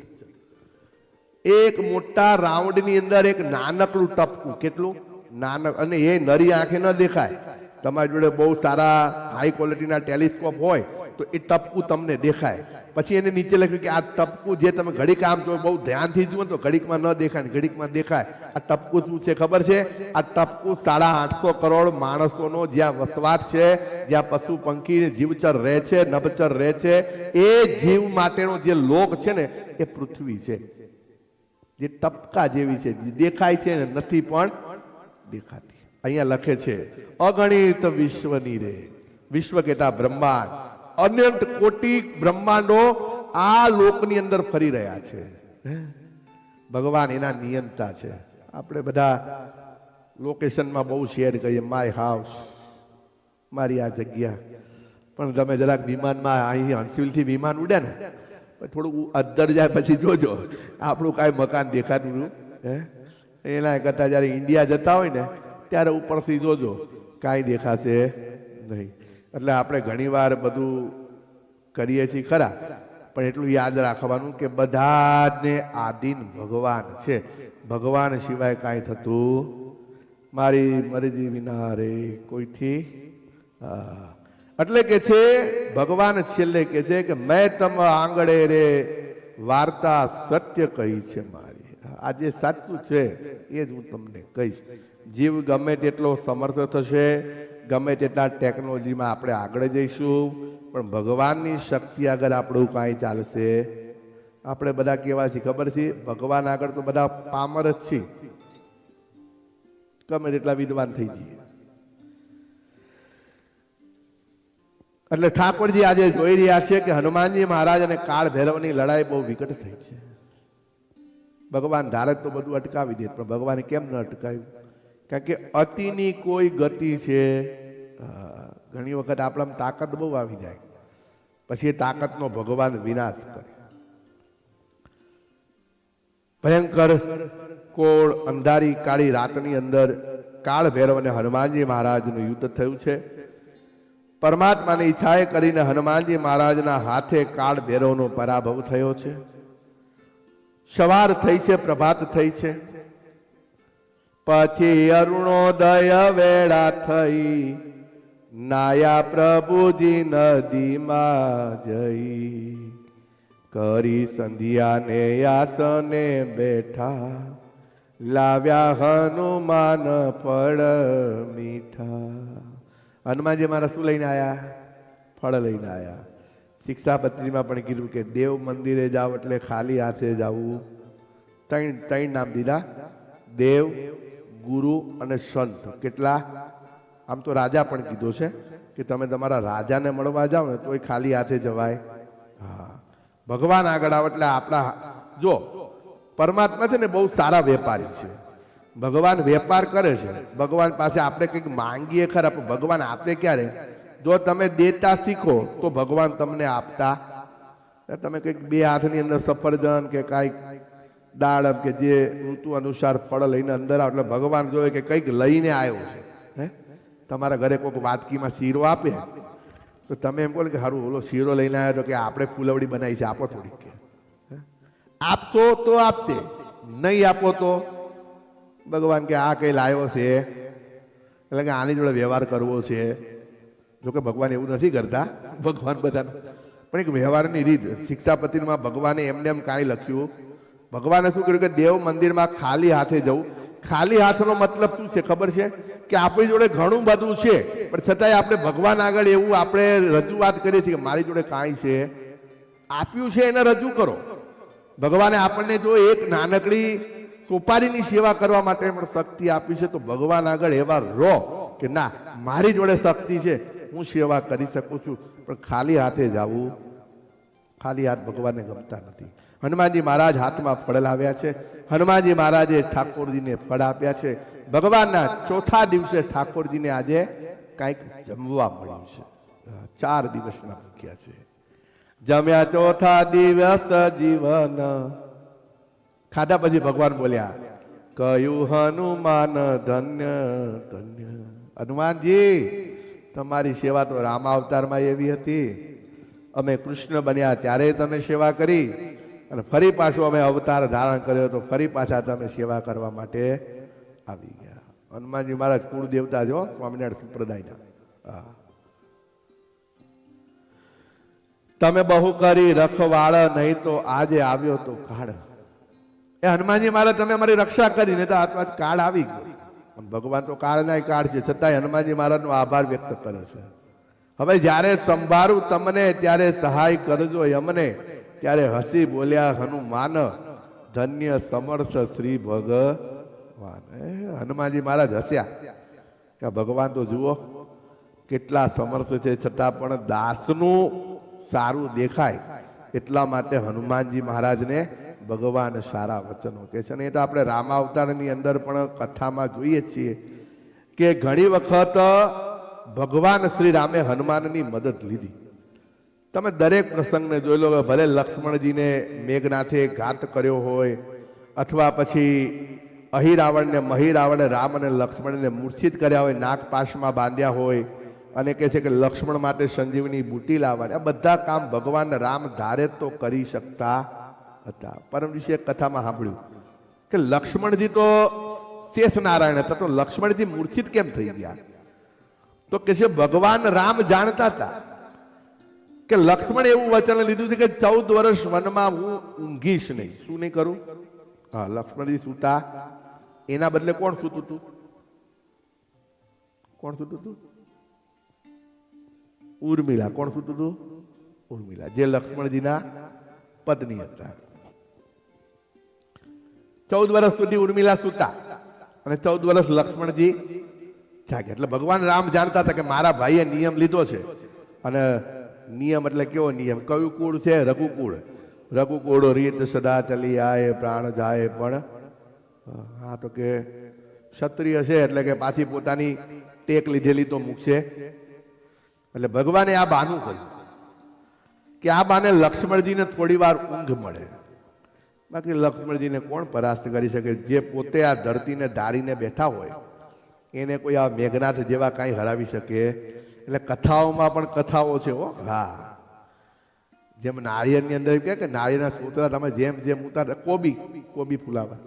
એક મોટા રાઉન્ડની અંદર એક નાનકડું ટપકું, કેટલું નાનક, અને એ નરી આંખે ન દેખાય. તમારી જોડે બહુ સારા હાઈ ક્વોલિટીના ટેલિસ્કોપ હોય તો એ ટપકું તમને દેખાય. પછી એને નીચે લખ્યું કે આ ટપકું જે તમે ઘડીક આમ જો બહુ ધ્યાનથી જુઓ તો ઘડીકમાં ન દેખાય ને ઘડીકમાં દેખાય. આ ટપકું શું છે ખબર છે? આ ટપકું 850 કરોડ માણસોનો જ્યાં વસવાટ છે, જ્યાં પશુ પંખી જીવચર રહે છે, નભચર રહે છે, એ જીવ માટેનો જે લોક છે ને એ પૃથ્વી છે. જે ટપકા જેવી છે, દેખાય છે ને નથી પણ દેખાતી. અહીંયા લખે છે અગણિત વિશ્વની રે. વિશ્વ કેટલા? બ્રહ્માંડ. અનંત કોટી બ્રહ્માંડો આ લોકની અંદર ફરી રહ્યા છે. ભગવાન એના નિયંતા છે. આપણે બધા લોકેશનમાં બહુ શેર કરીએ, માય હાઉસ, મારી આ જગ્યા. પણ તમે જરાક વિમાનમાં અહીં હંસવિલથી વિમાન ઉડે ને થોડું અંદર જાય પછી જોજો આપણું કાંઈ મકાન દેખાતું એના કરતા જ્યારે ઇન્ડિયા જતા હોય ને ત્યારે ઉપરથી જોજો કાંઈ દેખાશે નહીં. એટલે આપણે ઘણીવાર બધું કરીએ છીએ ખરા, પણ એટલું યાદ રાખવાનું કે બધાને આધીન ભગવાન છે. ભગવાન સિવાય કાંઈ થતું, મારી મરજી વિના રે કોઈથી. એટલે કે છે ભગવાન છેલ્લે કે છે કે મેં તમ આંગળે રે વાર્તા સત્ય કહી છે મારી. આ જે સાચું છે એ જ હું તમને કહીશ. જીવ ગમે તેટલો સમર્થ થશે, ગમે તેટલા ટેકનોલોજીમાં આપણે આગળ જઈશું, પણ ભગવાનની શક્તિ આગળ આપણું કાંઈ ચાલશે આપણે બધા કેવા છીએ ખબર છે? ભગવાન આગળ તો બધા પામર જ છીએ, ગમે તેટલા વિદ્વાન થઈ જઈએ. એટલે ઠાકોરજી આજે જોઈ રહ્યા છે કે હનુમાનજી મહારાજ અને કાળ ભૈરવની લડાઈ બહુ વિકટ થઈ છે. ભગવાન ધારે તો બધું અટકાવી દે, પણ ભગવાને કેમ ન અટકાવ્યું? કારણ કે અતિની કોઈ ગતિ છે. ઘણી વખત આપણામાં તાકાત બહુ આવી જાય, પછી એ તાકાતનો ભગવાન વિનાશ કરે. ભયંકર કોળ અંધારી કાળી રાતની અંદર કાળ ભૈરવ અને હનુમાનજી મહારાજનું યુદ્ધ થયું છે. પરમાત્માની ઈચ્છાએ કરીને હનુમાનજી મહારાજના હાથે કાળ ભૈરવનો પરાભવ થયો છે. સવાર થઈ છે, પ્રભાત થઈ છે. પછી અરુણોદય વેળા થઈ, નાયા પ્રભુજી નદીમાં જઈ, કરી સંધ્યાને આસને બેઠા, લાવ્યા હનુમાન ફળ મીઠા. હનુમાનજી મારા શું લઈને આવ્યા? ફળ લઈને આવ્યા. શિક્ષાપત્રીમાં પણ કીધું કે દેવ મંદિરે જાઓ એટલે ખાલી હાથે જવું. ત્રણ નામ દીધા: દેવ, ગુરુ અને સંત. કેટલા? આમ તો રાજા પણ કીધું છે કે તમે તમારા રાજાને મળવા જાઓ ને તો ખાલી હાથે જવાય. હા, ભગવાન આગળ આવે એટલે આપણા જો પરમાત્મા છે ને બહુ સારા વેપારી છે. ભગવાન વેપાર કરે છે. ભગવાન પાસે આપણે કંઈક માંગીએ ખરા, પણ ભગવાન આપે ક્યારે? જો તમે દેતા શીખો તો ભગવાન તમને આપતા. તમે કંઈક બે હાથની અંદર સફરજન કે કાંઈક દાડમ કે જે ઋતુ અનુસાર ફળ લઈને અંદર આવો એટલે ભગવાન જોવે કે કંઈક લઈને આવ્યો છે. હે, તમારા ઘરે કોઈક વાટકીમાં શીરો આપે તો તમે એમ કહો કે સારું ઓલો શીરો લઈને આવ્યો તો કે આપણે ફૂલવડી બનાવી છે, આપો થોડીક. કે આપશો તો આપશે, નહીં આપો તો ભગવાન કે આ કઈ લાવ્યો છે એટલે કે આની જોડે વ્યવહાર કરવો છે. જોકે ભગવાન એવું નથી કરતા, ભગવાન બધા પણ એક વ્યવહારની રીત. શિક્ષાપત્રીમાં ભગવાને એમને એમ કાંઈ લખ્યું? ભગવાને શું કર્યું કે દેવ મંદિરમાં ખાલી હાથે જવું. ખાલી હાથનો મતલબ શું છે ખબર છે? કે આપણી જોડે ઘણું બધું છે, પણ છતાંય આપણે ભગવાન આગળ એવું આપણે રજૂઆત કરીએ છીએ કે મારી જોડે કાંઈ છે, આપ્યું છે એને રજૂ કરો. ભગવાને આપણને જો એક નાનકડી સોપારીની સેવા કરવા માટે પણ શક્તિ આપી છે, તો ભગવાન આગળ એવા રહો કે ના, મારી જોડે શક્તિ છે, હું સેવા કરી શકું છું. પણ ખાલી હાથે જવું, ખાલી હાથ ભગવાનને ગમતા નથી. હનુમાનજી મહારાજ હાથમાં ફળ લાવ્યા છે. હનુમાનજી મહારાજે ઠાકોરજીને ફળ આપ્યા છે. ભગવાનના ચોથા દિવસે ઠાકોરજીને આજે કંઈક જમવા મળ્યું છે. 4 દિવસના ભૂખ્યા છે. જમ્યા ચોથા દિવસ જીવન. ખાધા પછી ભગવાન બોલ્યા, કયું હનુમાન ધન્ય ધન્ય. હનુમાનજી, તમારી સેવા તો રામ અવતારમાં એવી હતી, અમે કૃષ્ણ બન્યા ત્યારે તમે સેવા કરી, અને ફરી પાછો અમે અવતાર ધારણ કર્યો તો ફરી પાછા તમે સેવા કરવા માટે આવી ગયા. હનુમાનજી મહારાજ કુળ દેવતા જો સ્વામિનારાયણ સંપ્રદાયના. તમે બહુ કરી રખવાળ, નહીં તો આજે આવ્યો તો કાળ. એ હનુમાનજી મહારાજ તમે અમારી રક્ષા કરી, ને તો આત્મા કાળ આવી ગયો. ભગવાન તો કાળના કાળ છે, છતાંય હનુમાનજી મહારાજનો આભાર વ્યક્ત કરે છે. હવે જ્યારે સંભાળું તમને ત્યારે સહાય કરજો અમને. ત્યારે હસી બોલ્યા હનુમાન, ધન્ય સમર્થ શ્રી ભગવાન. હનુમાનજી મહારાજ હસ્યા કે ભગવાન તો જુઓ કેટલા સમર્થ છે, છતાં પણ દાસનું સારું દેખાય એટલા માટે હનુમાનજી મહારાજને ભગવાન સારા વચનો કહે છે. અને એ તો આપણે રામાવતારની અંદર પણ કથામાં જોઈએ છીએ કે ઘણી વખત ભગવાન શ્રી રામે હનુમાનની મદદ લીધી. તમે દરેક પ્રસંગને જોઈ લો, ભલે લક્ષ્મણજીને મેઘનાથે ઘાત કર્યો હોય, અથવા પછી અહિરાવણને મહિરાવણે રામ અને લક્ષ્મણને મૂર્છિત કર્યા હોય, નાગપાશમાં બાંધ્યા હોય, અને કહે છે કે લક્ષ્મણ માટે સંજીવની બુટી લાવવાની. આ બધા કામ ભગવાન રામ ધારે તો કરી શકતા હતા. પરમ દિવસે એક કથામાં સાંભળ્યું કે લક્ષ્મણજી તો શેષ નારાયણ હતા, તો લક્ષ્મણજી મૂર્છિત કેમ થઈ ગયા? તો કે છે ભગવાન રામ જાણતા હતા કે લક્ષ્મણ એવું વચન લીધું છે કે 14 વર્ષ વનમાં હું ઊંઘીશ નહીં. શું નહીં કરું? હા, લક્ષ્મણજી સૂતા, એના બદલે કોણ સૂતું હતું? કોણ સૂતું હતું? ઉર્મિલા. કોણ સૂતું હતું? ઉર્મિલા, જે લક્ષ્મણજીના પત્ની હતા. 14 વર્ષ સુધી ઉર્મિલા સૂતા અને 14 વર્ષ લક્ષ્મણજી જાગ્યા. એટલે ભગવાન રામ જાણતા હતા કે મારા ભાઈએ નિયમ લીધો છે. અને નિયમ એટલે કેવો નિયમ? કયું કુળ છે? રઘુકુળ. રઘુકુળ રીત સદા ચલી આય પ્રાણ જાય. પણ હા તો કે ક્ષત્રિય છે એટલે કે પાછી પોતાની ટેક લીધેલી તો મૂકશે. એટલે ભગવાને આ બહાનું કર્યું કે આ બાને લક્ષ્મણજીને થોડી વાર ઊંઘ મળે. બાકી લક્ષ્મણજીને કોણ પરાસ્ત કરી શકે? જે પોતે આ ધરતીને ધારીને બેઠા હોય એને કોઈ આ મેઘનાથ જેવા કાંઈ હરાવી શકે? એટલે કથાઓમાં પણ કથાઓ છે. હા, જેમ નાળિયેરની અંદર કહે કે નાળિયેરના સોતરા તમે જેમ જેમ ઉતારતા કોબી ફૂલાવા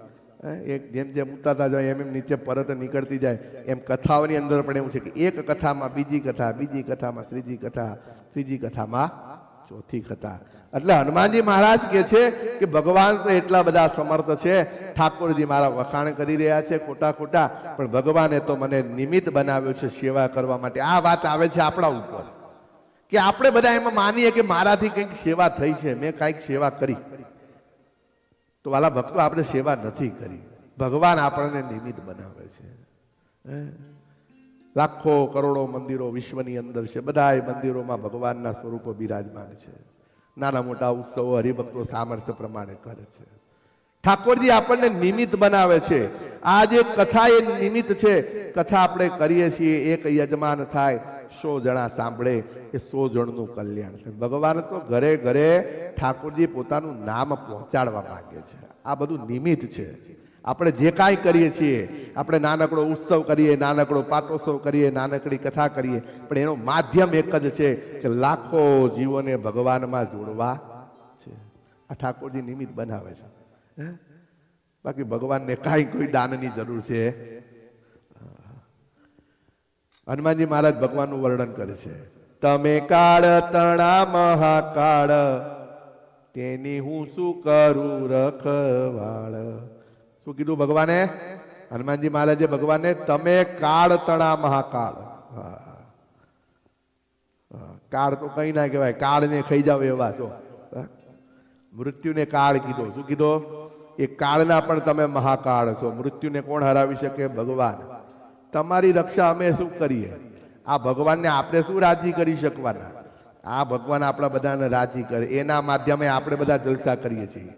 એક જેમ જેમ ઉતારતા જાય એમ એમ નીચે પરત નીકળતી જાય. એમ કથાઓની અંદર પણ એવું છે કે એક કથામાં બીજી કથા, બીજી કથામાં ત્રીજી કથા, ત્રીજી કથામાં ચોથી કથા. એટલે હનુમાનજી મહારાજ કે છે કે ભગવાન તો એટલા બધા સમર્થ છે. ઠાકોરજી મારા વખાણ કરી રહ્યા છે ખોટા ખોટા, પણ ભગવાને તો મને નિમિત્ત બનાવ્યો છે સેવા કરવા માટે. આ વાત આવે છે આપણા ઉપર કે આપણે બધા એમાં માનીએ કે મારાથી કંઈક સેવા થઈ છે, મેં કંઈક સેવા કરી. તો વાલા ભક્તો, આપણે સેવા નથી કરી, ભગવાન આપણને નિમિત્ત બનાવે છે. લાખો કરોડો મંદિરો વિશ્વની અંદર છે, બધા મંદિરોમાં ભગવાનના સ્વરૂપો બિરાજમાન છે. નાના મોટા ઉત્સવો હરિભક્તો સામર્થ્ય પ્રમાણે કરે છે. ઠાકોરજી આપણને નિમિત્ત બનાવે છે. આ જે કથા એ નિમિત્ત છે. કથા આપણે કરીએ છીએ, એક યજમાન થાય, 100 જણા સાંભળે, એ 100 જણનું કલ્યાણ છે. ભગવાન તો ઘરે ઘરે ઠાકોરજી પોતાનું નામ પહોંચાડવા માંગે છે. આ બધું નિમિત્ત છે. આપણે જે કાંઈ કરીએ છીએ, આપણે નાનકડો ઉત્સવ કરીએ, નાનકડો પાટોત્સવ કરીએ, નાનકડી કથા કરીએ, પણ એનો માધ્યમ એક જ છે કે લાખો જીવોને ભગવાનમાં જોડવા છે. આ ઠાકોરજી નિમિત્ત બનાવે છે. બાકી ભગવાનને કાંઈ કોઈ દાનની જરૂર છે? હનુમાનજી મહારાજ ભગવાનનું વર્ણન કરે છે. તમે કાળ તણા મહાકાળ, તેની હું શું કરું રખવાળ. શું કીધું ભગવાને? હનુમાનજી મહારાજે ભગવાને તમે કાળ તણા મહાકાળ. કાળ તો કઈ ના કહેવાય, કાળને ખાઈ જાવ એવા છો. મૃત્યુને કાળ કીધો. શું કીધો? એ કાળના પણ તમે મહાકાળ છો. મૃત્યુને કોણ હરાવી શકે? ભગવાન. તમારી રક્ષા અમે શું કરીએ? આ ભગવાનને આપણે શું રાજી કરી શકવાના? આ ભગવાન આપણા બધાને રાજી કરે, એના માધ્યમે આપણે બધા જલસા કરીએ છીએ.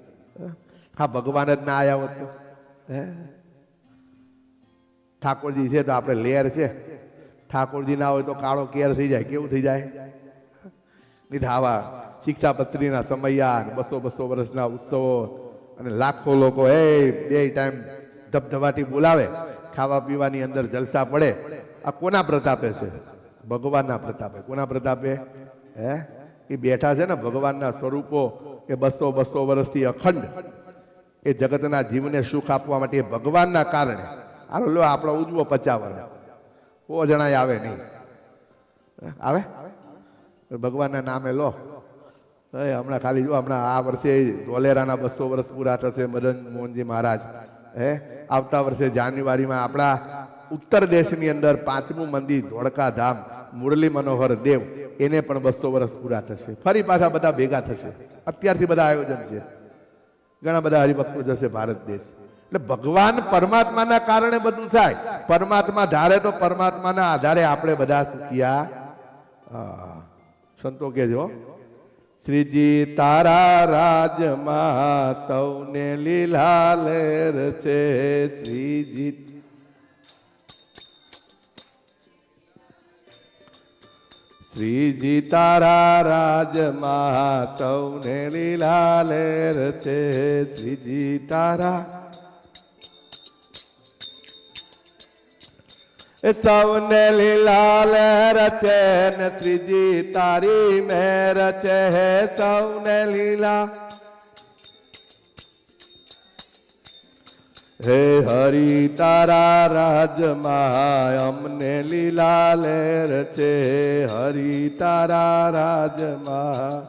હા, ભગવાન જ ના આવ્યા હોત તો ઠાકોરજી છે તો આપણે લેર છે. ઠાકોરજી ના હોય તો કાળો કેર થઈ જાય. કેવું થઈ જાય? આવા શિક્ષાપત્રીના સમયા, 200 વર્ષના ઉત્સવો અને લાખો લોકો બે ટાઈમ ધબધબાટી બોલાવે, ખાવા પીવાની અંદર જલસા પડે. આ કોના પ્રતાપે છે? ભગવાનના પ્રતાપે. કોના પ્રતાપે? એ બેઠા છે ને ભગવાનના સ્વરૂપો, એ 200 વર્ષથી અખંડ એ જગતના જીવને સુખ આપવા માટે ભગવાનના કારણે. હાલો લો, આપણો ઉજવો 50 વર્ષ, 100 જણા આવે નહીં? આવે? ભગવાનના નામે લો. હમણાં ખાલી જો, હમણાં આ વર્ષે ધોલેરાના 200 વર્ષ પૂરા થશે. મદન મોહનજી મહારાજ. આવતા વર્ષે જાન્યુઆરીમાં આપણા ઉત્તર દેશની અંદર 5મું મંદિર ધોળકા ધામ મુરલી મનોહર દેવ, એને પણ 200 વર્ષ પૂરા થશે. ફરી પાછા બધા ભેગા થશે. અત્યારથી બધા આયોજન છે. ઘણા બધા હરિભક્તો જશે ભારત દેશ. એટલે ભગવાન પરમાત્માના કારણે બધું થાય. પરમાત્મા ધારે તો પરમાત્માના આધારે આપણે બધા સુખિયા. સંતો કહેજો, શ્રીજી તારા રાજમાં સૌને લીલા લેર છે. શ્રીજી શ્રીજી તારા રાજમાં સૌને લીલા લેર છે. શ્રીજી તારા સૌને લીલા લહેર છે ને શ્રીજી તારી મેર છે. સૌને લીલા હે હરિ તારા રાજમાં અમને લીલા લહેર છે. હરિ તારા રાજમાં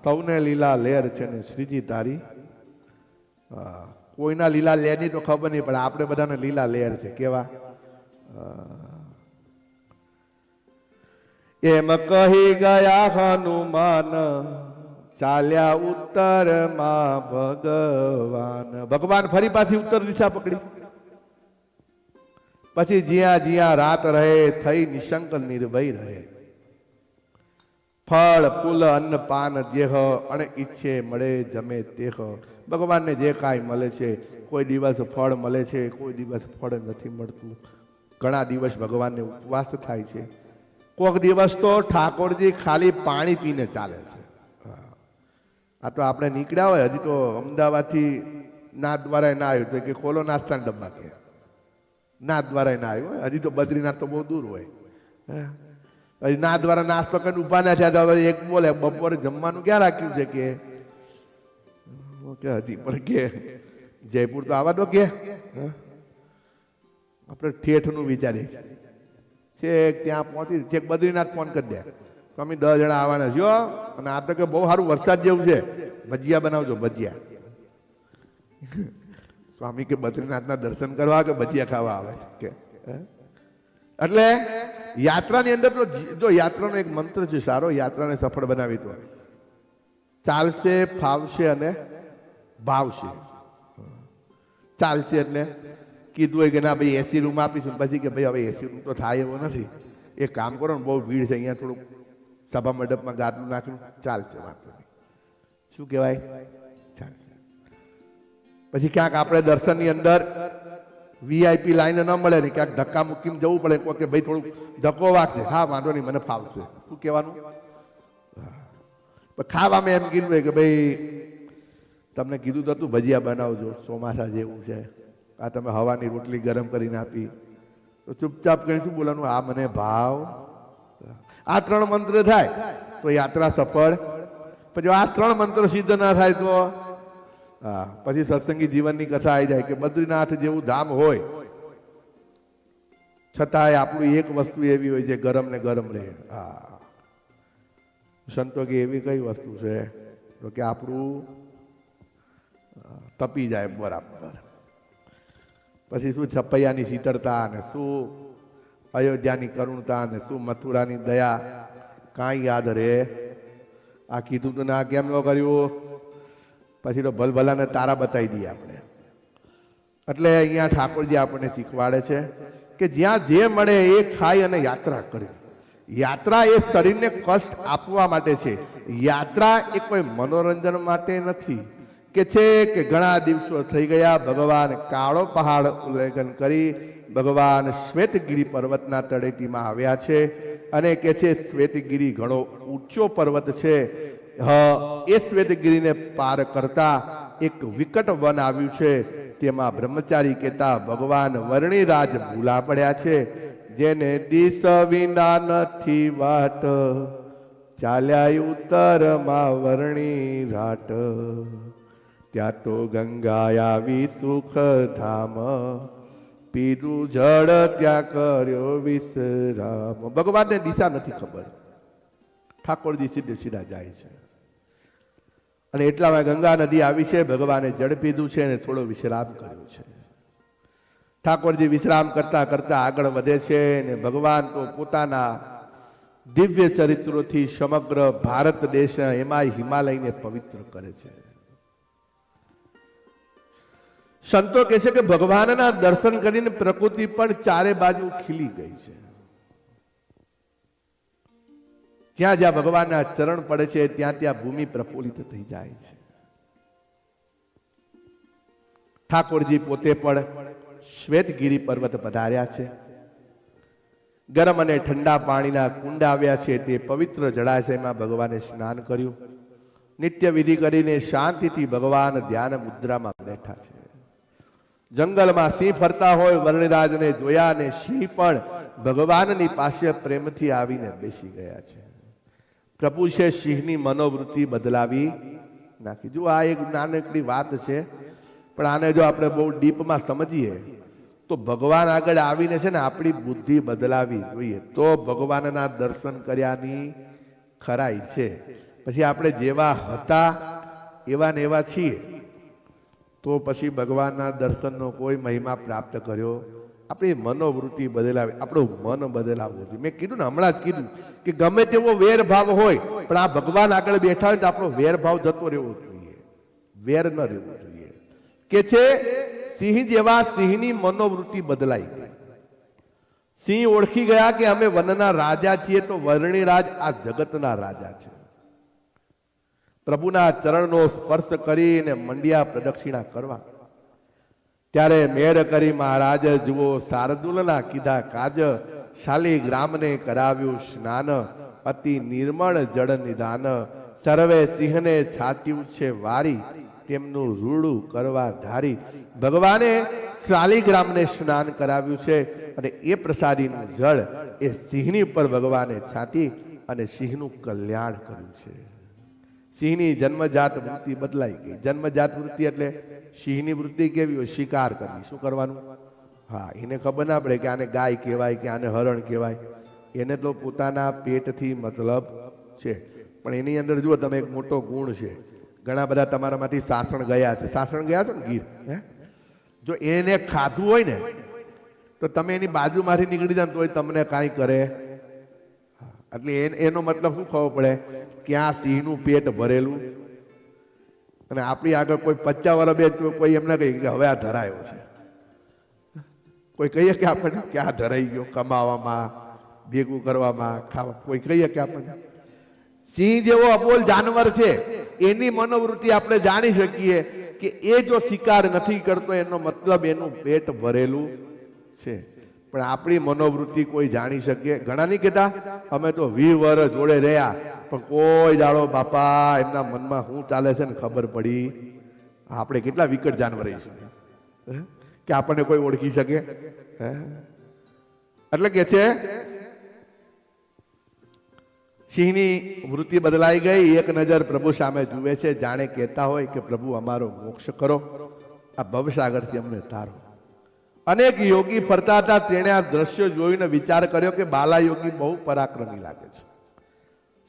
સૌને લીલા લહેર છે ને શ્રીજી તારી. કોઈના લીલા લેરની તો ખબર નહીં, પણ આપણે બધાને લીલા લેર છે. કેવા? એમ કહી ગયા હનુમાન, ચાલ્યા ઉત્તરમાં ભગવાન. ભગવાન ફરી પાછી ઉત્તર દિશા પકડી. પછી જ્યાં જ્યાં રાત રહે થઈ નિશંક નિર્ભય રહે. ફળ ફૂલ અન્ન પાન જેહ અને ઈચ્છે મળે જમે તેહ. ભગવાનને જે કાંઈ મળે છે, કોઈ દિવસ ફળ મળે છે, કોઈ દિવસ ફળ નથી મળતું. ઘણા દિવસ ભગવાનને ઉપવાસ થાય છે. કોઈક દિવસ તો ઠાકોરજી ખાલી પાણી પીને ચાલે છે. આ તો આપણે નીકળ્યા હોય, હજી તો અમદાવાદથી નાથ દ્વારા ના આવ્યું તો કે ખોલો નાસ્તાના ડબ્બા કે નાથ દ્વારા ના આવ્યું હોય. હજી તો બદ્રીનાથ તો બહુ દૂર હોય. હજી નાથ દ્વારા નાસ્તો કરીને ઉભા ના થયા તો એક બોલે બપોરે જમવાનું ક્યાં રાખ્યું છે કે હજી પણ કે જયપુર તો આવા દો કે આપણે ઠેઠનું વિચારીએ છેક ત્યાં પહોંચી છેક બદ્રીનાથ ફોન કરી દે સ્વામી 10 જણા આવવાના છો અને આ તો કે બહુ સારું વરસાદ જેવું છે, ભજીયા બનાવજો ભજીયા. સ્વામી કે બદ્રીનાથના દર્શન કરવા કે ભજીયા ખાવા આવે છે કે એટલે યાત્રાની અંદર તો જો યાત્રાનો એક મંત્ર છે સારો, યાત્રાને સફળ બનાવી તો ચાલશે ફાવશે અને ભાવશે. ચાલશે એટલે કીધું હોય કે ના ભાઈ એસી રૂમ આપીશું, પછી કે ભાઈ હવે એસી રૂમ તો થાય એવો નથી, એક કામ કરો ને બહુ ભીડ છે અહીંયા થોડુંક સભા મંડપમાં ગાદલું નાખ્યું ચાલશે, વાંધો નહીં. શું કહેવાય? ચાલશે. પછી ક્યાંક આપણે દર્શનની અંદર વીઆઈપી લાઈન ન મળે ને ક્યાંક ધક્કા મૂકીને જવું પડે કે ભાઈ થોડુંક ધક્કો વાગશે, હા વાંધો નહીં મને ફાવશે. શું કહેવાનું? ખાવામાં એમ કીધું કે ભાઈ તમને કીધું તો હતું ભજીયા બનાવજો, ચોમાસા જેવું છે, આ તમે હવાની રોટલી ગરમ કરીને આપી તો ચૂપચાપ કરી શું બોલવાનું? આ મને ભાવ. આ 3 મંત્ર થાય તો યાત્રા સફળ. પછી આ 3 મંત્ર સિદ્ધ ના થાય તો હા પછી સત્સંગી જીવનની કથા આવી જાય કે બદ્રીનાથ જેવું ધામ હોય છતાંય આપણું એક વસ્તુ એવી હોય છે ગરમ ને ગરમ રહે. હા સંતો કે એવી કઈ વસ્તુ છે તો કે આપણું તપી જાય બરાબર. પછી શું છપૈયાની શીતળતા ને શું અયોધ્યાની કરુણતા ને શું મથુરાની દયા કાંઈ યાદ રહે? આ કીધું તો ના કેમ ન કર્યું? પછી તો ભલભલાને તારા બતાવી દઈએ આપણે. એટલે અહીંયા ઠાકોરજી આપણને શીખવાડે છે કે જ્યાં જે મળે એ ખાઈ અને યાત્રા કરવી. યાત્રા એ શરીરને કષ્ટ આપવા માટે છે, યાત્રા એ કોઈ મનોરંજન માટે નથી. કે છે કે ઘણા દિવસો થઈ ગયા ભગવાન કાળો પહાડ ઉલ્લેખન કરી ભગવાન શ્વેતગીરી પર્વતના તળેટીમાં આવ્યા છે અને કે છે શ્વેતગીરી ઘણો ઊંચો પર્વત છે. એ શ્વેતગીરીને પાર કરતા એક વિકટ વન આવ્યું છે, તેમાં બ્રહ્મચારી કહેતા ભગવાન વર્ણિરાજ ભૂલા પડ્યા છે, જેને દિશ વિના નથી વાટ, ચાલ્યા ઉત્તરમાં વર્ણિરાટ, ત્યાં તો ગંગા આવી સુખ ધામ, પીધું જળ ત્યાં કર્યો વિશ્રામ. ભગવાનને દિશા નથી ખબર, ઠાકોરજી સીધે સીધા જાય છે અને એટલામાં ગંગા નદી આવી છે, ભગવાને જળ પીધું છે અને થોડો વિશ્રામ કર્યો છે. ઠાકોરજી વિશ્રામ કરતા કરતા આગળ વધે છે અને ભગવાન તો પોતાના દિવ્ય ચરિત્રોથી સમગ્ર ભારત દેશ એમાં હિમાલયને પવિત્ર કરે છે. સંતો કહે છે કે ભગવાનના દર્શન કરીને પ્રકૃતિ પણ ચારે બાજુ ખીલી ગઈ છે. જ્યાં જ્યાં ભગવાનના ચરણ પડે છે ત્યાં ત્યાં ભૂમિ પ્રફુલ્લિત થઈ જાય છે. ઠાકોરજી પોતે પણ શ્વેતગીરી પર્વત પધાર્યા છે. ગરમ અને ઠંડા પાણીના કુંડ આવ્યા છે, તે પવિત્ર જળાશયમાં ભગવાને સ્નાન કર્યું. નિત્ય વિધિ કરીને શાંતિથી ભગવાન ધ્યાન મુદ્રામાં બેઠા છે. જંગલમાં સિંહ ફરતા હોય વર્ણિરાજને જોયા અને સિંહ પણ ભગવાનની પાસે પ્રેમથી આવીને બેસી ગયા છે. પ્રભુ છે સિંહની મનોવૃત્તિ બદલાવી નાખી. જો આ એક નાનકડી વાત છે, પણ આને જો આપણે બહુ ડીપમાં સમજીએ તો ભગવાન આગળ આવીને છે ને આપણી બુદ્ધિ બદલાવી જોઈએ તો ભગવાનના દર્શન કર્યાની ખરાઈ છે. પછી આપણે જેવા હતા એવા ને એવા છીએ તો પછી ભગવાનના દર્શનનો કોઈ મહિમા પ્રાપ્ત કર્યો? આપણી મનોવૃત્તિ બદલાવી, આપણું મન બદલાવવું જોઈએ. મેં કીધું ને, હમણાં જ કીધું કે ગમે તેવો વેરભાવ હોય પણ આ ભગવાન આગળ બેઠા હોય તો આપણો વેરભાવ જતો રહેવો જોઈએ, વેર ન રહેવું જોઈએ. કે છે સિંહ જેવા સિંહની મનોવૃત્તિ બદલાઈ ગઈ. સિંહ ઓળખી ગયા કે અમે વનના રાજા છીએ, તો વર્ણિરાજ આ જગતના રાજા છે. પ્રભુના ચરણનો સ્પર્શ કરીને મંડ્યા પ્રદક્ષિણા કરવા. ત્યારે મેર કરી મહારાજ જુઓ શાર્દુલના કીધા કાજ, શાલી ગ્રામને કરાવ્યું સ્નાન, અતિ નિર્મળ જળ નિદાન, સર્વે સિંહને છાટ્યું છે વારી, તેમનું રૂડું કરવા ધારી. ભગવાને શાલિગ્રામને સ્નાન કરાવ્યું છે અને એ પ્રસાદીનું જળ એ સિંહની ઉપર ભગવાને છાંટી અને સિંહનું કલ્યાણ કર્યું છે. સિંહની જન્મજાત વૃત્તિ બદલાઈ ગઈ. જન્મજાત વૃત્તિ એટલે સિંહની વૃત્તિ કેવી હોય? શિકાર કરવી. શું કરવાનું? હા, એને ખબર ના પડે કે આને ગાય કહેવાય કે આને હરણ કહેવાય. એને તો પોતાના પેટથી મતલબ છે. પણ એની અંદર જુઓ તમે, એક મોટો ગુણ છે. ઘણા બધા તમારામાંથી સાસણ ગયા છે. સાસણ ગયા છો ને ગીર? હે, જો એને ખાધું હોય ને તો તમે એની બાજુમાંથી નીકળી જાય તોય તમને કાંઈ કરે. એટલે એનો મતલબ શું ખબર પડે કે આ સિંહનું પેટ ભરેલું. અને આપણી આગળ કોઈ 50 વર્ષ બે કોઈ એમને કહી કે હવે આ ધરાયો છે. કોઈ કહીએ કે આપણને કે આ ધરાઈ ગયો કમાવામાં, ભેગું કરવામાં, ખાવા. કોઈ કહીએ કે આપણને સિંહ જેવો અબોલ જાનવર છે, એની મનોવૃત્તિ આપણે જાણી શકીએ કે એ જો શિકાર નથી કરતો એનો મતલબ એનું પેટ ભરેલું છે. પણ આપણી મનોવૃત્તિ કોઈ જાણી શકે? ઘણા નહીં કહેતા અમે તો 20 વર્ષ જોડે રહ્યા પણ કોઈ દાડો બાપા એમના મનમાં શું ચાલે છે ને ખબર પડી. આપણે કેટલા વિકટ જાનવર છીએ કે આપણને કોઈ ઓળખી શકે? એટલે કે છે સિંહની વૃત્તિ બદલાઈ ગઈ. એક નજર પ્રભુ સામે જુએ છે, જાણે કહેતા હોય કે પ્રભુ અમારો મોક્ષ કરો, આ ભવસાગરથી અમને તારો. અનેક યોગી ફરતા હતા, તેણે આ દ્રશ્ય જોઈને વિચાર કર્યો કે બાલા યોગી બહુ પરાક્રમી લાગે છે.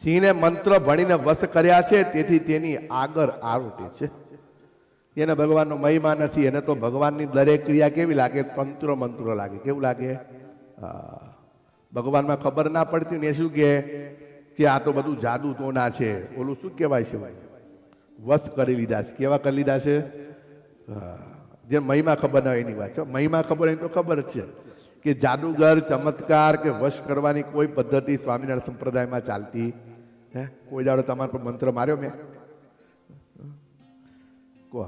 સિંહને મંત્ર ભણીને વશ કર્યા છે, તેથી તેની આગળ આરોટે છે. એને ભગવાનનો મહિમા નથી. એને તો ભગવાનની દરેક ક્રિયા કેવી લાગે? તંત્ર મંત્ર લાગે. કેવું લાગે? ભગવાનમાં ખબર ના પડતી ને શું કે આ તો બધું જાદુ ટોના છે. ઓલું શું કહેવાય છે? વશ કરી લીધા છે. કેવા કરી લીધા છે? જે મહિમા ખબર ના હોય એની વાત છે. મહિમા ખબર હોય તો ખબર જ છે કે જાદુગર, ચમત્કાર કે વશ કરવાની કોઈ પદ્ધતિ સ્વામિનારાયણ સંપ્રદાયમાં ચાલતી હે? કોઈ દાડો તમારા પર મંત્ર માર્યો મેં? કહો.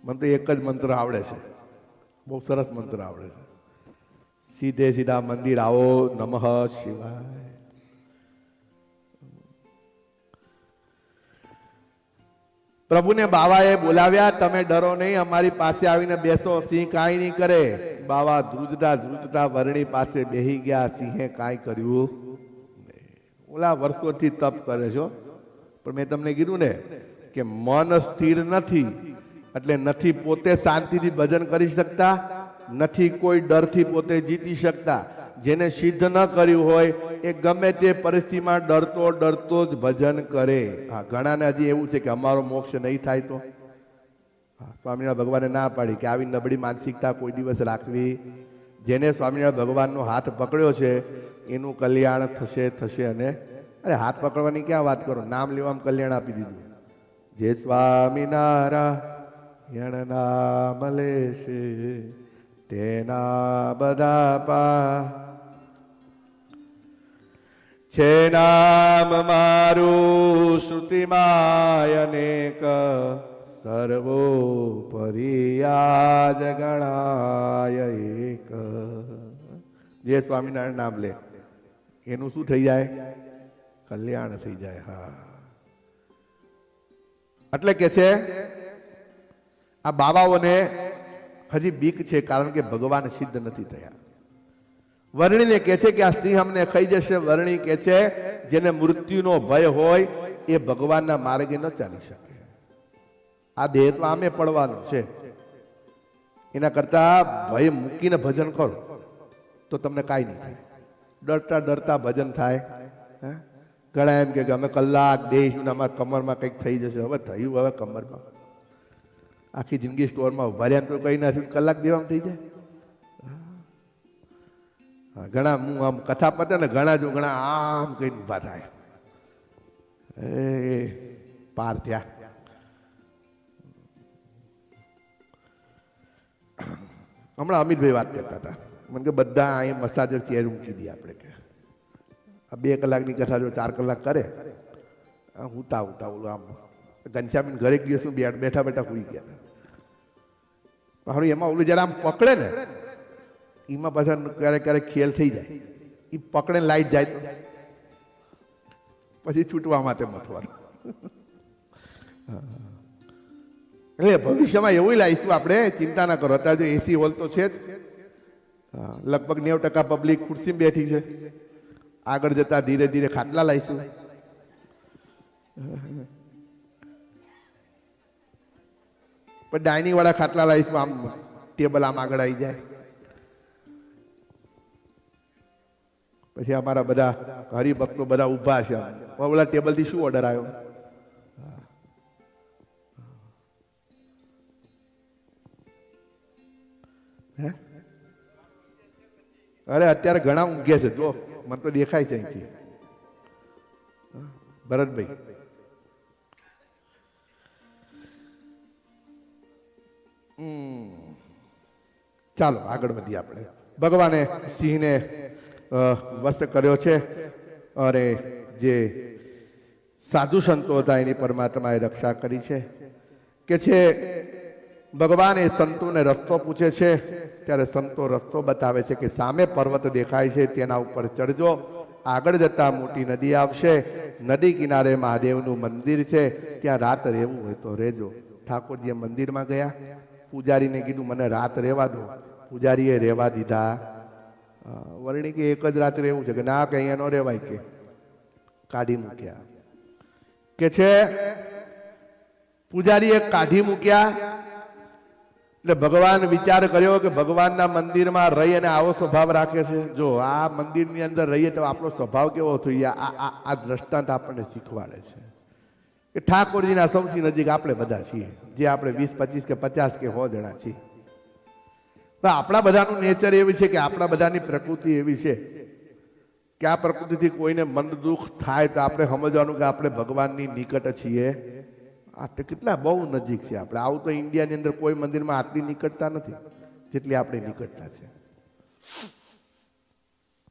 મને તો એક જ મંત્ર આવડે છે, બહુ સરસ મંત્ર આવડે છે. સીધે સીધા મંદિર આવો, નમઃ શિવાય. પ્રભુને બાવાએ બોલાવ્યા, તમે ડરો નહીં, અમારી પાસે આવીને બેસો. સિંહ કાંઈ નહીં કરે. બાવા ધ્રુજતા ધ્રુજતા વર્ણી પાસે બેહી ગયા. સિંહે કાંઈ કર્યું. ઓલા વર્ષોથી તપ કરે છો, પણ મેં તમને કીધું ને કે મન સ્થિર નથી એટલે નથી પોતે શાંતિથી ભજન કરી શકતા, નથી કોઈ ડરથી પોતે જીતી શકતા. જેને સિદ્ધ ન કર્યું હોય એ ગમે તે પરિસ્થિતિમાં ડરતો ડરતો જ ભજન કરે. હા, ઘણાને હજી એવું છે કે અમારો મોક્ષ નહીં થાય તો. સ્વામિનારાયણ ભગવાને ના પાડી કે આવી નબળી માનસિકતા કોઈ દિવસ રાખવી. જેને સ્વામિનારાયણ ભગવાનનો હાથ પકડ્યો છે એનું કલ્યાણ થશે થશે. અને અરે હાથ પકડવાની ક્યાં વાત કરો, નામ લેવામાં કલ્યાણ આપી દીધું. જે સ્વામિનારાયણ નામ લેશે તેના બધા પા છે. નામ મારું શ્રુતિમાય અનેક, સર્વોપરી આજ ગણાય એક. જે સ્વામિનારાયણ નામ લે એનું શું થઈ જાય? કલ્યાણ થઈ જાય. હા, એટલે કે છે આ બાબાઓને હજી બીક છે, કારણ કે ભગવાન સિદ્ધ નથી થયા. વર્ણીને કહે છે કે આ સિંહ અમને ખાઈ જશે. વર્ણી કહે છે જેને મૃત્યુનો ભય હોય એ ભગવાનના માર્ગે ન ચાલી શકે. આ દેહ તો આમે પડવાનો છે. એના કરતા ભય મૂકીને ભજન કરો તો તમને કાંઈ નહીં થાય. ડરતા ડરતા ભજન થાય. ઘણા એમ કે અમે કલાક દેશું ને અમારા કમરમાં કંઈક થઈ જશે. હવે થયું, હવે કમરમાં આખી જિંદગી સ્ટોરમાં ઉભા રહ્યા તો કઈ ના કલાક દેવામાં થઈ જાય. ઘણા હું આમ કથા પતે ને ઘણા આમ કઈ ઉભા થાય. એ પાર થયા. હમણાં અમિતભાઈ વાત કરતા હતા, મને કે બધા અહીં મસાજર ચેર મૂકી દઈએ આપણે, કે આ 2 કલાકની કથા જો 4 કલાક કરે, ઉતા ઓલું આમ ઘનશ્યામી ઘરે ગયો શું બેઠા બેઠા સુઈ ગયા હતા. હવે એમાં ઓલું જરા આમ પકડે ને, એમાં પાછા ક્યારેક ક્યારેક ખેલ થઈ જાય. એ પકડે લાઈટ જાય તો પછી છૂટવા માટે મથવાનું. એટલે ભવિષ્યમાં એવું લાવીશું આપણે, ચિંતા ના કરો. અત્યારે જો એસી હોલ તો છે જ, લગભગ 90% પબ્લિક ખુરશીમાં બેઠી છે. આગળ જતા ધીરે ધીરે ખાટલા લાવીશું. પણ ડાઇનિંગ વાળા ખાટલા લાવીશું, આમ ટેબલ આમ આગળ આવી જાય. પછી અમારા બધા હરિભક્તો બધા ઊભા છે. ઓલા ટેબલ થી શું ઓર્ડર આવ્યો? અરે અત્યારે ઘણા ઊંઘે છે, જો મને તો દેખાય છે અહીંથી. ભરતભાઈ ચાલો આગળ વધીએ આપણે. ભગવાને સિંહને વશ કર્યો છે, અને જે સાધુ સંતો હતા એની પરમાત્માએ રક્ષા કરી છે. કે છે ભગવાન એ સંતોને રસ્તો પૂછે છે, ત્યારે સંતો રસ્તો બતાવે છે કે સામે પર્વત દેખાય છે, તેના ઉપર ચડજો. આગળ જતા મોટી નદી આવશે, નદી કિનારે મહાદેવનું મંદિર છે, ત્યાં રાત રહેવું હોય તો રહેજો. ઠાકોરજી મંદિરમાં ગયા, પૂજારીને કીધું મને રાત રહેવા દો. પૂજારીએ રહેવા દીધા. વર્ણી કે એક જ રાત રહેવું છે, કે ના કે અહીંયા ન રહેવાય, કે કાઢી મૂક્યા. કે છે પૂજારીએ કાઢી મૂક્યા. એટલે ભગવાન વિચાર કર્યો કે ભગવાનના મંદિરમાં રહી અને આવો સ્વભાવ રાખે છે. જો આ મંદિરની અંદર રહીએ તો આપણો સ્વભાવ કેવો જોઈએ, આ દ્રષ્ટાંત આપણને શીખવાડે છે કે ઠાકોરજીના સૌથી નજીક આપણે બધા છીએ, જે આપણે 20, 25 કે 50 કે 100 જણા છીએ. આપણા બધાનું નેચર એવી છે કે આપણા બધાની પ્રકૃતિ એવી છે કે આ પ્રકૃતિથી કોઈને મન દુઃખ થાય તો આપણે સમજવાનું કે આપણે ભગવાનની નિકટ છીએ. આ કેટલા બહુ નજીક છે આપણે. આવું તો ઇન્ડિયાની અંદર કોઈ મંદિરમાં આટલી નિકટતા નથી જેટલી આપણી નિકટતા છે.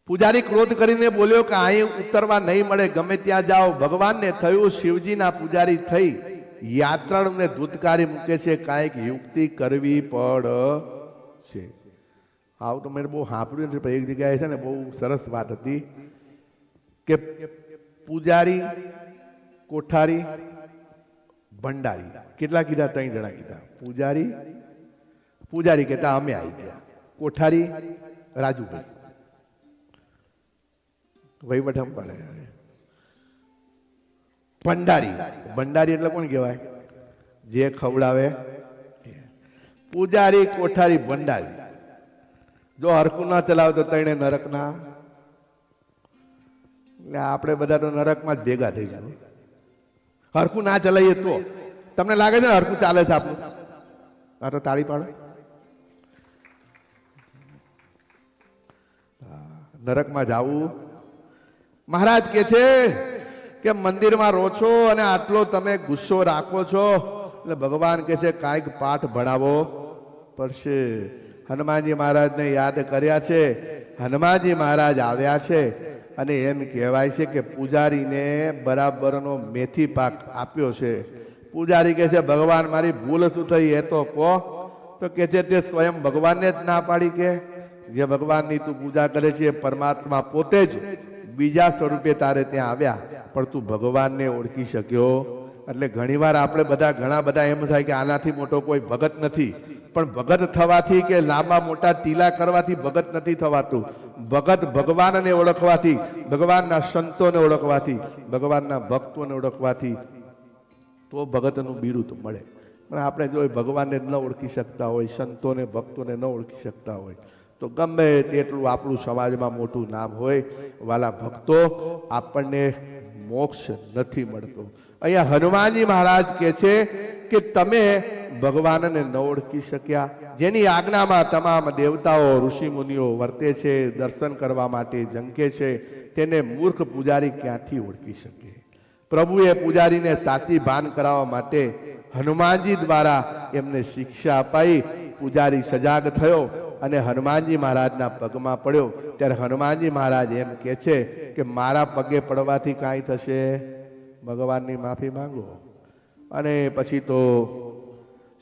પૂજારી ક્રોધ કરીને બોલ્યો કે અહીં ઉતરવા નહીં મળે, ગમે ત્યાં જાઓ. ભગવાનને થયું શિવજીના પૂજારી થઈ યાત્રાળુને ધૂતકારી મૂકે છે, કાંઈક યુક્તિ કરવી પડશે. આવું તો મેં બહુ સાંભળ્યું નથી, પણ એક જગ્યાએ છે ને બહુ સરસ વાત હતી કે પૂજારી, કોઠારી, ભંડારી, કેટલા કીધા? 3 જણા કીધા. પૂજારી કહેતા અમે આવી ગયા. કોઠારી રાજુભાઈ વહીવટ પડે. ભંડારી એટલે કોણ કહેવાય? જે ખવડાવે. પૂજારી, કોઠારી, ભંડારી જો હરકું ના ચલાવે તો તણે નરકના. એટલે આપણે બધા તો નરકમાં જ ભેગા થઈશું. હરકું ના ચલાવીએ તો તમને લાગે છે ને હરકું ચાલે છે આપણું? આ તો તાળી પાડો. નરકમાં જાવું. મહારાજ કે છે કે મંદિરમાં રહો છો અને આટલો તમે ગુસ્સો રાખો છો, એટલે ભગવાન કે છે કાંઈક પાઠ ભણાવો પડશે. હનુમાનજી મહારાજને યાદ કર્યા છે. હનુમાનજી મહારાજ આવ્યા છે અને એમ કહેવાય છે કે પૂજારીને બરાબરનો મેથી પાક આપ્યો છે. પૂજારી કહે છે ભગવાન મારી ભૂલ શું થઈ એ તો કહો. તો કે છે તે સ્વયં ભગવાનને જ ના પાડી કે જે ભગવાનની તું પૂજા કરે છે પરમાત્મા પોતે જ બીજા સ્વરૂપે તારે ત્યાં આવ્યા, પણ તું ભગવાનને ઓળખી શક્યો. એટલે ઘણીવાર આપણે બધા ઘણા બધા એમ થાય કે આનાથી મોટો કોઈ ભગત નથી, પણ ભગત થવાથી કે લાંબા મોટા ટીલા કરવાથી ભગત નથી થવાતું. ભગત ભગવાનને ઓળખવાથી, ભગવાનના સંતોને ઓળખવાથી, ભગવાનના ભક્તોને ઓળખવાથી તો ભગતનું બિરુદ મળે. પણ આપણે જો ભગવાનને ન ઓળખી શકતા હોય, સંતોને ભક્તોને ન ઓળખી શકતા હોય તો ગમે તેટલું આપણું સમાજમાં મોટું નામ હોય, વાલા ભક્તો, આપણને મોક્ષ નથી મળતો. અહીંયા હનુમાનજી મહારાજ કહે છે કે તમે ભગવાનને ન ઓળખી શક્યા. જેની આજ્ઞામાં તમામ દેવતાઓ ઋષિ મુનિઓ વર્તે છે, દર્શન કરવા માટે ઝંકે છે, તેને મૂર્ખ પૂજારી ક્યાંથી ઓળખી શકે? પ્રભુએ પૂજારીને સાચી ભાન કરાવવા માટે હનુમાનજી દ્વારા એમને શિક્ષા અપાઈ. પૂજારી સજાગ થયો અને હનુમાનજી મહારાજના પગમાં પડ્યો. ત્યારે હનુમાનજી મહારાજ એમ કહે છે કે મારા પગે પડવાથી કાંઈ થશે? ભગવાનની માફી માંગો. અને પછી તો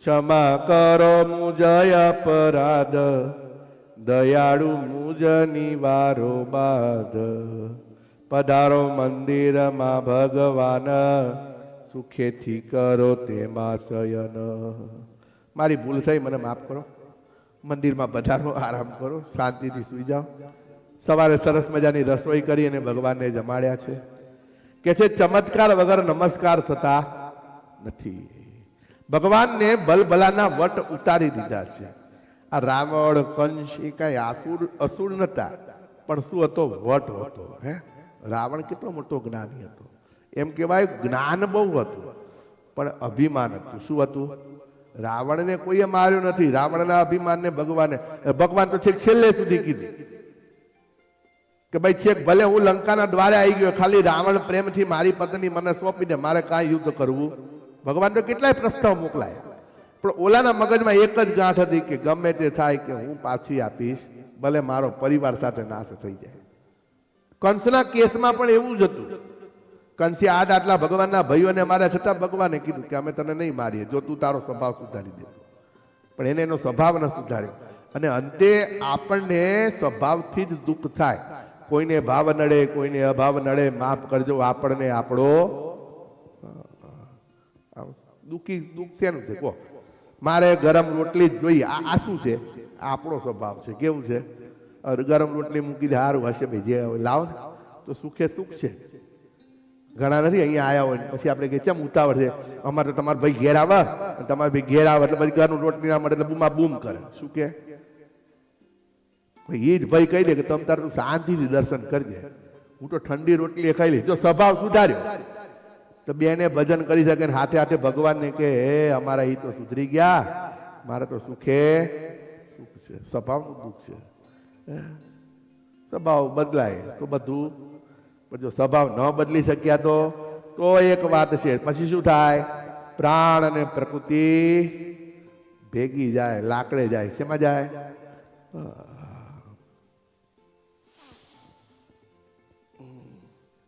ક્ષમા કરો મુજય અપરાધ, દયાળુ મુજ નિવારો બાદ, પધારો મંદિરમાં ભગવાન, સુખેથી કરો તેમાં શયન. મારી ભૂલ થઈ, મને માફ કરો. મંદિરમાં પધારો, આરામ કરો, શાંતિથી સુઈ જાઓ. સવારે સરસ મજાની રસોઈ કરી અને ભગવાનને જમાડ્યા છે. કે છે ચમત્કાર વગર નમસ્કાર થતા નથી. ભગવાનને બલબલાના વટ ઉતારી દીધા છે. આ રાવણ કંસ એ કઈ અસુર નતા, પણ શું હતો? વટ હતો. હે, રાવણ કેટલો મોટો જ્ઞાની હતો. એમ કહેવાય જ્ઞાન બહુ હતું, પણ અભિમાન હતું. શું હતું? રાવણને કોઈએ માર્યો નથી. રાવણના અભિમાનને ભગવાન તો છેક છેલ્લે સુધી કીધું કે ભાઈ છેક ભલે હું લંકાના દ્વારે આવી ગયો, ખાલી રાવણ પ્રેમથી મારી પત્ની મને સોંપી દે, મારે કાંઈ યુદ્ધ કરવું. ભગવાન તો કેટલાય પ્રસ્તાવ મોકલાયા, પણ ઓલાના મગજમાં એક જ ગાંઠ હતી કે ગમે તે થાય કે હું પાછી આપીશ, ભલે મારો પરિવાર સાથે નાશ થઈ જાય. કંસના કેસમાં પણ એવું જ હતું. કંસે આટલા ભગવાનના ભાઈઓને માર્યા, છતાં ભગવાને કીધું કે અમે તને નહીં મારીએ જો તું તારો સ્વભાવ સુધારી દે. પણ એને એનો સ્વભાવ ન સુધાર્યો, અને અંતે આપણને સ્વભાવથી જ દુઃખ થાય. કોઈને ભાવ નડે, કોઈને અભાવ નડે, માફ કરજો. આપણને આપણો દુઃખ શેનું છે કહો? મારે ગરમ રોટલી જ જોઈએ. આ શું છે? આપણો સ્વભાવ છે. કેવું છે? ગરમ રોટલી મૂકી દે, સારું હશે ભાઈ, જે લાવો ને તો સુખે સુખ છે. ઘણા નથી અહીંયા આવ્યા હોય પછી આપણે કે ચમ ઉતાવળ છે, અમારે તો તમારા ભાઈ ઘેર આવે, તમારા ભાઈ ઘેર આવે એટલે પછી ગરમ રોટલી ના મળે એટલે બૂમા બૂમ કરે. શું કે? એ જ ભાઈ કહી દે કે તમે તારું શાંતિથી દર્શન કરજે, હું તો ઠંડી રોટલી ખાઈ લઈશ. જો સ્વભાવ સુધાર્યો તો બેને ભજન કરી શકે, હાથે હાથે ભગવાનને કે હે અમારા એ તો સુધરી ગયા, મારે તો સુખે સુખ છે. સ્વભાવનું દુઃખ છે. સ્વભાવ બદલાય તો બધું, પણ જો સ્વભાવ ન બદલી શક્યા તો એક વાત છે. પછી શું થાય? પ્રાણ અને પ્રકૃતિ ભેગી જાય, લાકડે જાય. શેમાં જાય?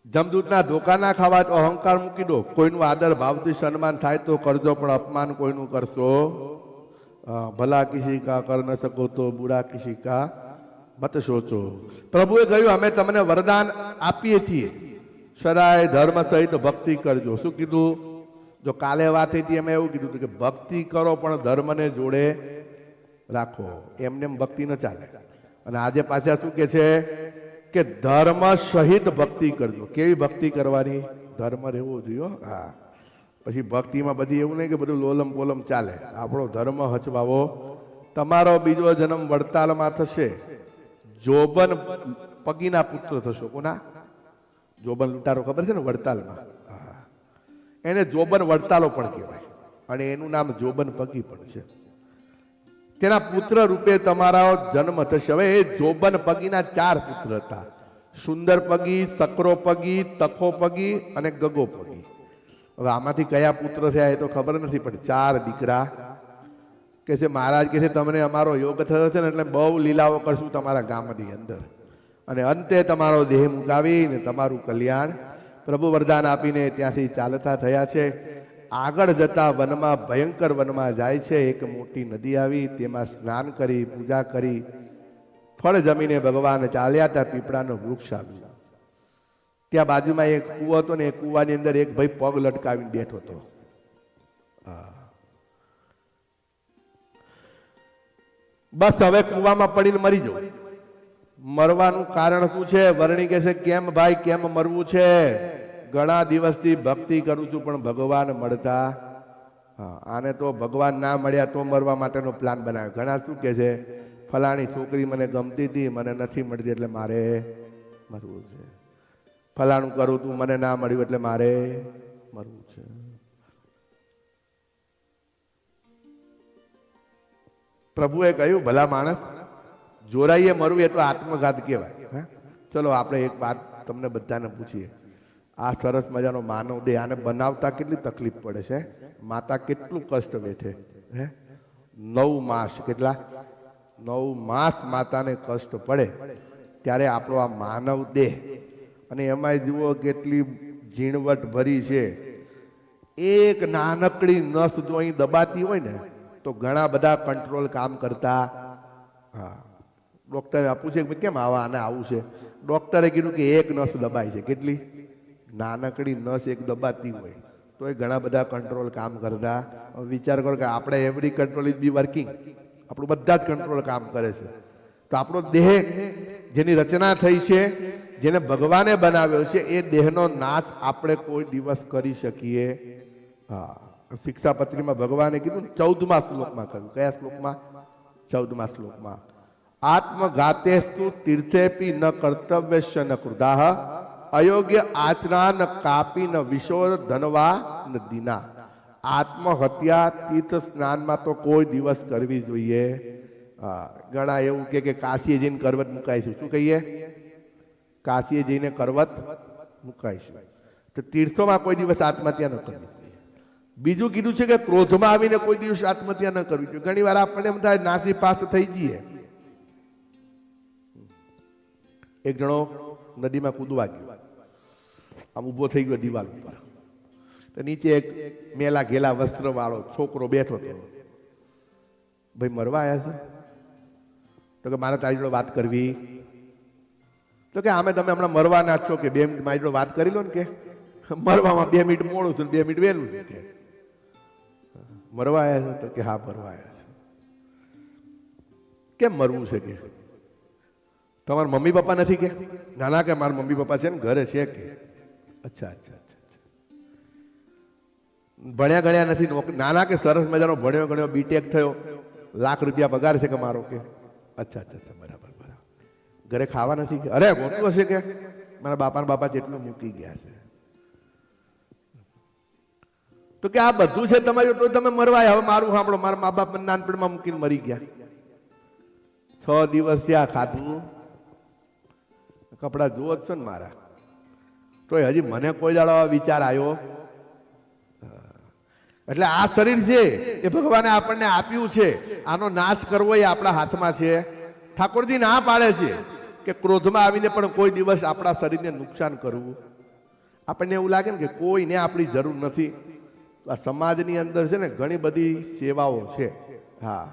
જમદૂતના ધોકા ના ખાવા તો અહંકાર મૂકી દો. કોઈનું આદર ભાવથી સન્માન થાય તો કરજો, પણ અપમાન કોઈનું કરશો. ભલા કિસી કા કર ન શકો તો બુરા કિસી કા મત સોચો. પ્રભુએ કહ્યું અમે તમને વરદાન આપીએ છીએ, સરાય ધર્મ સહિત ભક્તિ કરજો. શું કીધું? જો કાલે વાત હતી એમાં એવું કીધું કે ભક્તિ કરો પણ ધર્મને જોડે રાખો. એમને ભક્તિ ન ચાલે. અને આજે પાછા શું કે છે કે ધર્મ સહિત ભક્તિ કરજો. કેવી ભક્તિ કરવાની? ધર્મ રહેવો જોઈએ. હા, પછી ભક્તિમાં બધી એવું નહીં કે બધું લોલમ પોલમ ચાલે. આપણો ધર્મ હચવાવો. તમારો બીજો જન્મ વડતાલમાં થશે. જોબન પગીના પુત્ર થશો. કોના? જોબન લૂંટારો ખબર છે ને, વડતાલમાં. એને જોબન વડતાલો પણ કહેવાય, અને એનું નામ જોબન પગી પણ છે. તેના પુત્ર રૂપે તમારા જન્મ થશે. હવે એ જોબન પગીના 4 પુત્ર હતા: સુંદર પગી, સકરો પગી, તખો પગી અને ગગો પગી. હવે આમાંથી કયા પુત્ર થયા એ તો ખબર નથી, પણ 4 દીકરા. કે છે મહારાજ કે છે તમને અમારો યોગ થયો છે ને એટલે બહુ લીલાઓ કરશું તમારા ગામની અંદર, અને અંતે તમારો દેહ મુકાવીને તમારું કલ્યાણ. પ્રભુ વરદાન આપીને ત્યાંથી ચાલતા થયા છે. આગળ જતા વનમાં, ભયંકર વનમાં જાય છે. એક મોટી નદી આવી, તેમાં સ્નાન કરી, પૂજા કરી, ફળ જમીને ભગવાન ચાલ્યા હતા. પીપળાનો વૃક્ષ આવ્યું. ત્યાં બાજુમાં એક કૂવો હતો ને, એ કૂવાની અંદર એક ભાઈ પગ લટકાવીને બેઠો હતો. બસ હવે કૂવામાં પડીને મરી જાવ. મરવાનું કારણ શું છે? વર્ણી કહે છે કેમ ભાઈ કેમ મરવું છે? ઘણા દિવસથી ભક્તિ કરું છું પણ ભગવાન મળતા. આને તો ભગવાન ના મળ્યા તો મરવા માટેનો પ્લાન બનાવ્યો. ઘણા શું કે છે ફલાણી છોકરી મને ગમતી હતી, મને નથી મળતી એટલે મારે મરવું છે. ફલાણું કરું તું, મને ના મળ્યું એટલે મારે મરવું છે. પ્રભુએ કહ્યું ભલા માણસ, જોરાઈએ મરવું એ તો આત્મઘાત કહેવાય. ચલો આપણે એક વાત તમને બધાને પૂછીએ આ સરસ મજાનો માનવ દેહ, આને બનાવતા કેટલી તકલીફ પડે છે, માતા કેટલું કષ્ટ વેઠે હે, 9 માસ, કેટલા 9 માસ માતાને કષ્ટ પડે, ત્યારે આપણો આ માનવ દેહ, અને એમાંય જુઓ કેટલી ઝીણવટ ભરી છે. એક નાનકડી નસ જો અહીં દબાતી હોય ને તો ઘણા બધા કંટ્રોલ કામ કરતા. હા, ડોક્ટરે પૂછે કે કેમ આવા આને આવું છે, ડોક્ટરે કીધું કે એક નસ દબાય છે. કેટલી નાનકડી નસ એક દબાતી હોય તો એ ઘણા બધા કંટ્રોલ કામ કરતા. વિચાર કરો કે આપણે every control is be working, આપણું બધા જ કંટ્રોલ કામ કરે છે. તો આપણો દેહ જેની રચના થઈ છે, જેને ભગવાને બનાવ્યો છે, એ દેહનો નાશ આપણે કોઈ દિવસ કરી શકીએ. હા, શિક્ષાપત્રીમાં ભગવાને કીધું 14મા શ્લોકમાં કહ્યું. કયા શ્લોકમાં? 14મા શ્લોકમાં, આત્મઘાતેસ્તુ તીર્થેપી ન કર્તવ્યસ્ય ન ક્રુધાઃ અયોગ્ય આચરા ન કાપી ન વિશોર ધનવા ન દીના. આત્મહત્યા તીર્થ સ્નાનમાં તો કોઈ દિવસ કરવી જોઈએ. ઘણા એવું કે કાશીએ જઈને કરવત મુકાઈશું. શું કહીએ? કાશીએ જઈને કરવત મુકાઈશું. તો તીર્થોમાં કોઈ દિવસ આત્મહત્યા ન કરવી. બીજું કીધું છે કે ક્રોધમાં આવીને કોઈ દિવસ આત્મહત્યા ન કરવી જોઈએ. ઘણી વાર આપણને એમ થાય નાસી પાસ થઈ જઈએ. એક જણો નદીમાં કૂદવા ગયો, આમ ઊભો થઈ ગયો દિવાલ ઉપર, તો નીચે એક મેલા ઘેલા વસ્ત્ર વાળો છોકરો બેઠો હતો. ભાઈ મરવા આવ્યા છે? તો કે મારે તારી જોડે વાત કરવી. તો કે આમે તમે હમણાં મરવાના છો કે 2 મિનિટ મારી જોડે વાત કરી લો ને. કે મરવામાં 2 મિનિટ મોડું છે, 2 મિનિટ વહેલું છે. કે મરવા આવ્યા છે? તો કે હા મરવા આવ્યા છે. કેમ મરવું છે? કે તમારા મમ્મી પપ્પા નથી? કે ના ના, કે મારા મમ્મી પપ્પા છે ને ઘરે છે. કે અચ્છા અચ્છા અચ્છા અચ્છા. ભણ્યા ગણ્યા નથી? નાના, કે સરસ મજાનો ભણ્યો ગણ્યો, બીટેક થયો, લાખ રૂપિયા પગાર છે કે મારો? કે અચ્છા અચ્છા અચ્છા, બરાબર બરાબર. ઘરે ખાવા નથી? કે અરે ગોતું હશે. કે મારા બાપા જેટલું મૂકી ગયા છે. તો કે આ બધું છે તમારું, તો તમે મરવા. હવે મારું સાંભળો, મારા મા બાપ નાનપણમાં મૂકીને મરી ગયા. 6 દિવસ થયા, ખાધું, કપડા જુઓ જ છો ને મારા, તો હજી મને કોઈ દાડો વિચાર આવ્યો? એટલે આ શરીર છે એ ભગવાને આપણને આપ્યું છે, આનો નાશ કરવો એ આપણા હાથમાં છે. ઠાકોરજી ના પાડે છે કે ક્રોધમાં આવીને પણ કોઈ દિવસ આપણા શરીરને નુકસાન કરવું. આપણને એવું લાગે ને કે કોઈને આપણી જરૂર નથી. આ સમાજની અંદર છે ને ઘણી બધી સેવાઓ છે. હા,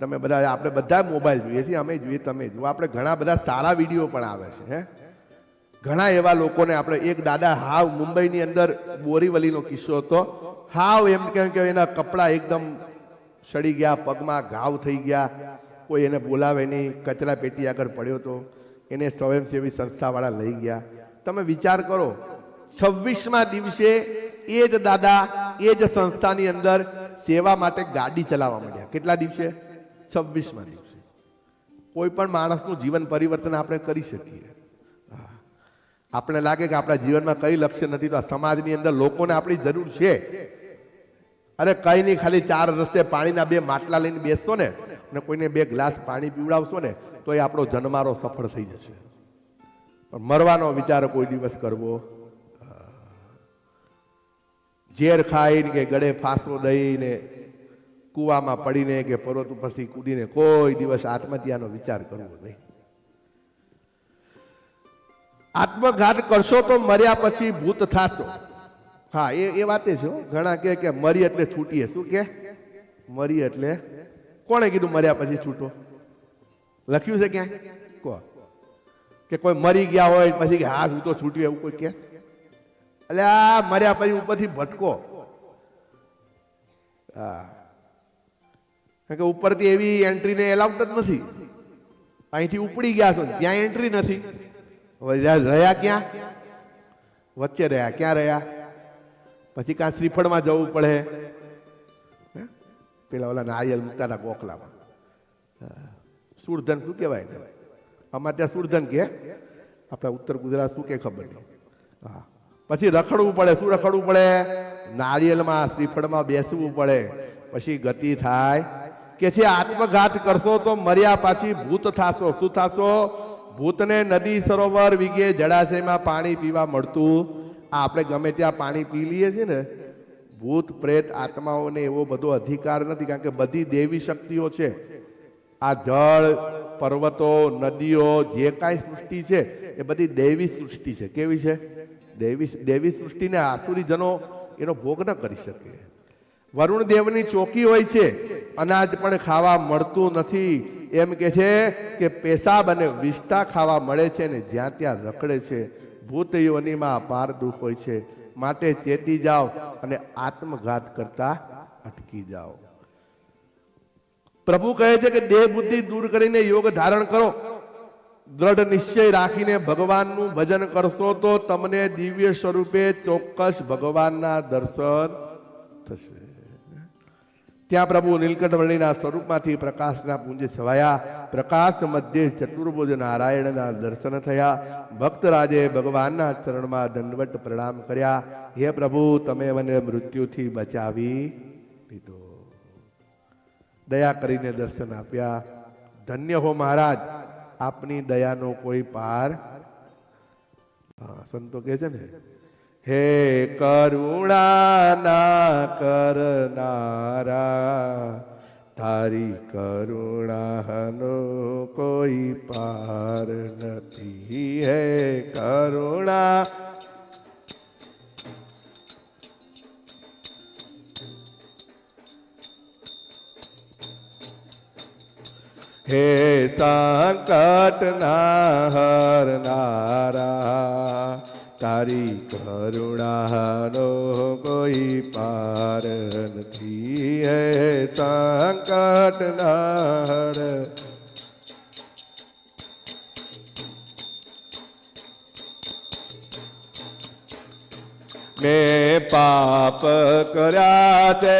તમે બધા, આપણે બધા મોબાઈલ જોઈએ છીએ, અમે જોઈએ, તમે જુઓ, આપણે ઘણા બધા સારા વિડીયો પણ આવે છે. હે, ઘણા એવા લોકોને આપણે, એક દાદા હાવ મુંબઈની અંદર બોરીવલીનો કિસ્સો હતો. હાવ એમ કેમ કે એના કપડાં એકદમ સડી ગયા, પગમાં ઘાવ થઈ ગયા, કોઈ એને બોલાવે નહીં, કચરા પેટી આગળ પડ્યો હતો, એને સ્વયંસેવી સંસ્થાવાળા લઈ ગયા. તમે વિચાર કરો, 26મા દિવસે એ જ દાદા એ જ સંસ્થાની અંદર સેવા માટે ગાડી ચલાવવા માંડ્યા. કેટલા દિવસે? 26મા દિવસે. કોઈ પણ માણસનું જીવન પરિવર્તન આપણે કરી શકીએ. આપણે લાગે કે આપણા જીવનમાં કઈ લક્ષ્ય નથી, તો આ સમાજની અંદર લોકોને આપણી જરૂર છે. અરે કઈ નહીં, ખાલી 4 રસ્તે પાણીના 2 માટલા લઈને બેસશો ને અને કોઈને 2 ગ્લાસ પાણી પીવડાવશો ને તો એ આપણો જન્મારો સફળ થઈ જશે. પણ મરવાનો વિચાર કોઈ દિવસ કરવો, ઝેર ખાઈને કે ગળે ફાંસો દઈને, કૂવામાં પડીને કે પર્વત ઉપરથી કૂદીને કોઈ દિવસ આત્મહત્યાનો વિચાર કરવો નહીં. આત્મઘાત કરશો તો મર્યા પછી ભૂત થાશો. હા, એ વાતે છે. ઘણા કે મરી એટલે છૂટીએ. શું કે મરી એટલે? કોણે કીધું મર્યા પછી છૂટો? લખ્યું છે ક્યાંય? કહો કે કોઈ મરી ગયા હોય પછી કે હા હું તો છૂટ્યું, એવું કોઈ કે? એટલે આ મર્યા પછી ઉપરથી ભટકો. હા, કારણ કે ઉપરથી એવી એન્ટ્રીને એલાઉડ જ નથી. અહીંથી ઉપડી ગયા છો, ત્યાં એન્ટ્રી નથી. રહ્યા ક્યાં? વચ્ચે રહ્યા. ક્યાં રહ્યા? પછી કાં શ્રીફળમાં જવું પડે, પેલા ઓલા નારિયેલ મૂકતાના ગોખલામાં. સુરધન શું કહેવાય? અમારે ત્યાં સુરધન કે, આપણા ઉત્તર ગુજરાત શું કે ખબર નહીં. હા, પછી રખડવું પડે. શું રખડવું પડે? નારિયેલમાં, શ્રીફળમાં બેસવું પડે, પછી ગતિ થાય. કે છે આત્મઘાત કરશો તો મર્યા પાછી ભૂત થાશો. શું થાશો? ભૂતને નદી સરોવર વિગે જળાશયમાં પાણી પીવા મળતું આપણે ગમે ત્યાં પાણી પી લઈએ છીએ ને, ભૂત પ્રેત આત્માઓને એવો બધો અધિકાર નથી, કારણ કે બધી દેવી શક્તિઓ છે. આ જળ, પર્વતો, નદીઓ, જે કાંઈ સૃષ્ટિ છે એ બધી દેવી સૃષ્ટિ છે. કેવી છે? દેવી સૃષ્ટિને આસુરી જનો એનો ભોગ ન કરી શકે. વરુણ દેવની ચોકી હોય છે, અનાજ પણ ખાવા મળતું નથી. એમ કે છે કે પેશાબ અને વિષ્ટા ખાવા મળે છે ને જ્યાં ત્યાં રખડે છે. ભૂત યોનિમાં અપાર દુઃખ હોય છે. માટે ચેતી જાઓ અને આત્મઘાત કરતા અટકી જાઓ. પ્રભુ કહે છે કે દેહ બુદ્ધિ દૂર કરીને યોગ ધારણ કરો. દ્રઢ નિશ્ચય રાખીને ભગવાનનું ભજન કરશો તો તમને દિવ્ય સ્વરૂપે ચોક્કસ ભગવાનના દર્શન થશે. ત્યાં પ્રભુ નીલકંઠવર્ણીના સ્વરૂપમાંથી પ્રકાશના પુંજ છવાયા. પ્રકાશ મધ્યે ચતુર્ભુજ નારાયણના દર્શન થયા. ભક્તરાજે ભગવાનના ચરણમાં દંડવત પ્રણામ કર્યા. હે પ્રભુ, તમે મને મૃત્યુથી બચાવી લીધો. દયા કરીને દર્શન આપ્યા. ધન્ય હો મહારાજ, આપની દયાનો કોઈ પાર. સંતો કહે છે ને, હે કરુણાના કરનારા, તારી કરુણાનો કોઈ પાર નથી. હે કરુણા હે સંકટ ના હરનારા, તારી કરુણાનો કોઈ પાર નથી. હે સંકટ ના હર મેં પાપ કર્યા છે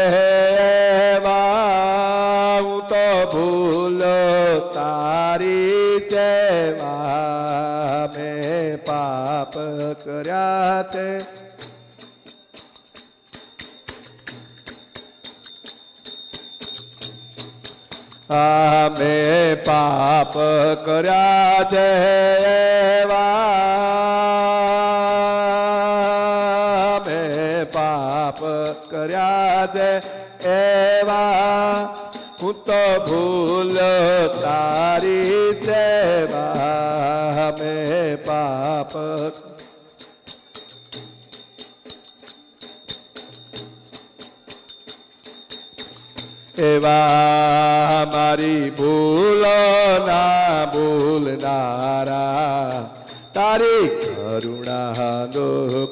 એવા, હું તો ભૂલો તારી સેવા. મેં પાપ કર્યા છે મેં પાપ કર્યા છે એવા, મેં પાપ કર્યા છે એવા, હું તો ભૂલ તારી સેવા. મેં પાપ એવા મારી ભૂલો ના ભૂલનારા, તારી કરુણાનો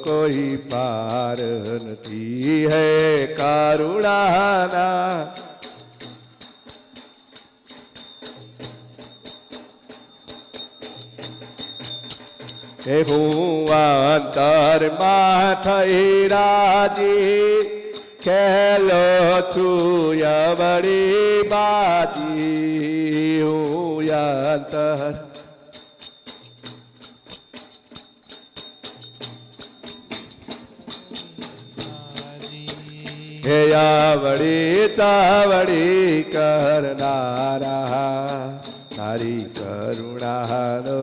કોઈ પાર નથી. હે કરુણાના હે હું અંતરમાં થઈ રાજી, ખેલો છું યવડી બાજી. હું અંતર હે યવડી સાવડી કરનારા, તારી કરુણાનો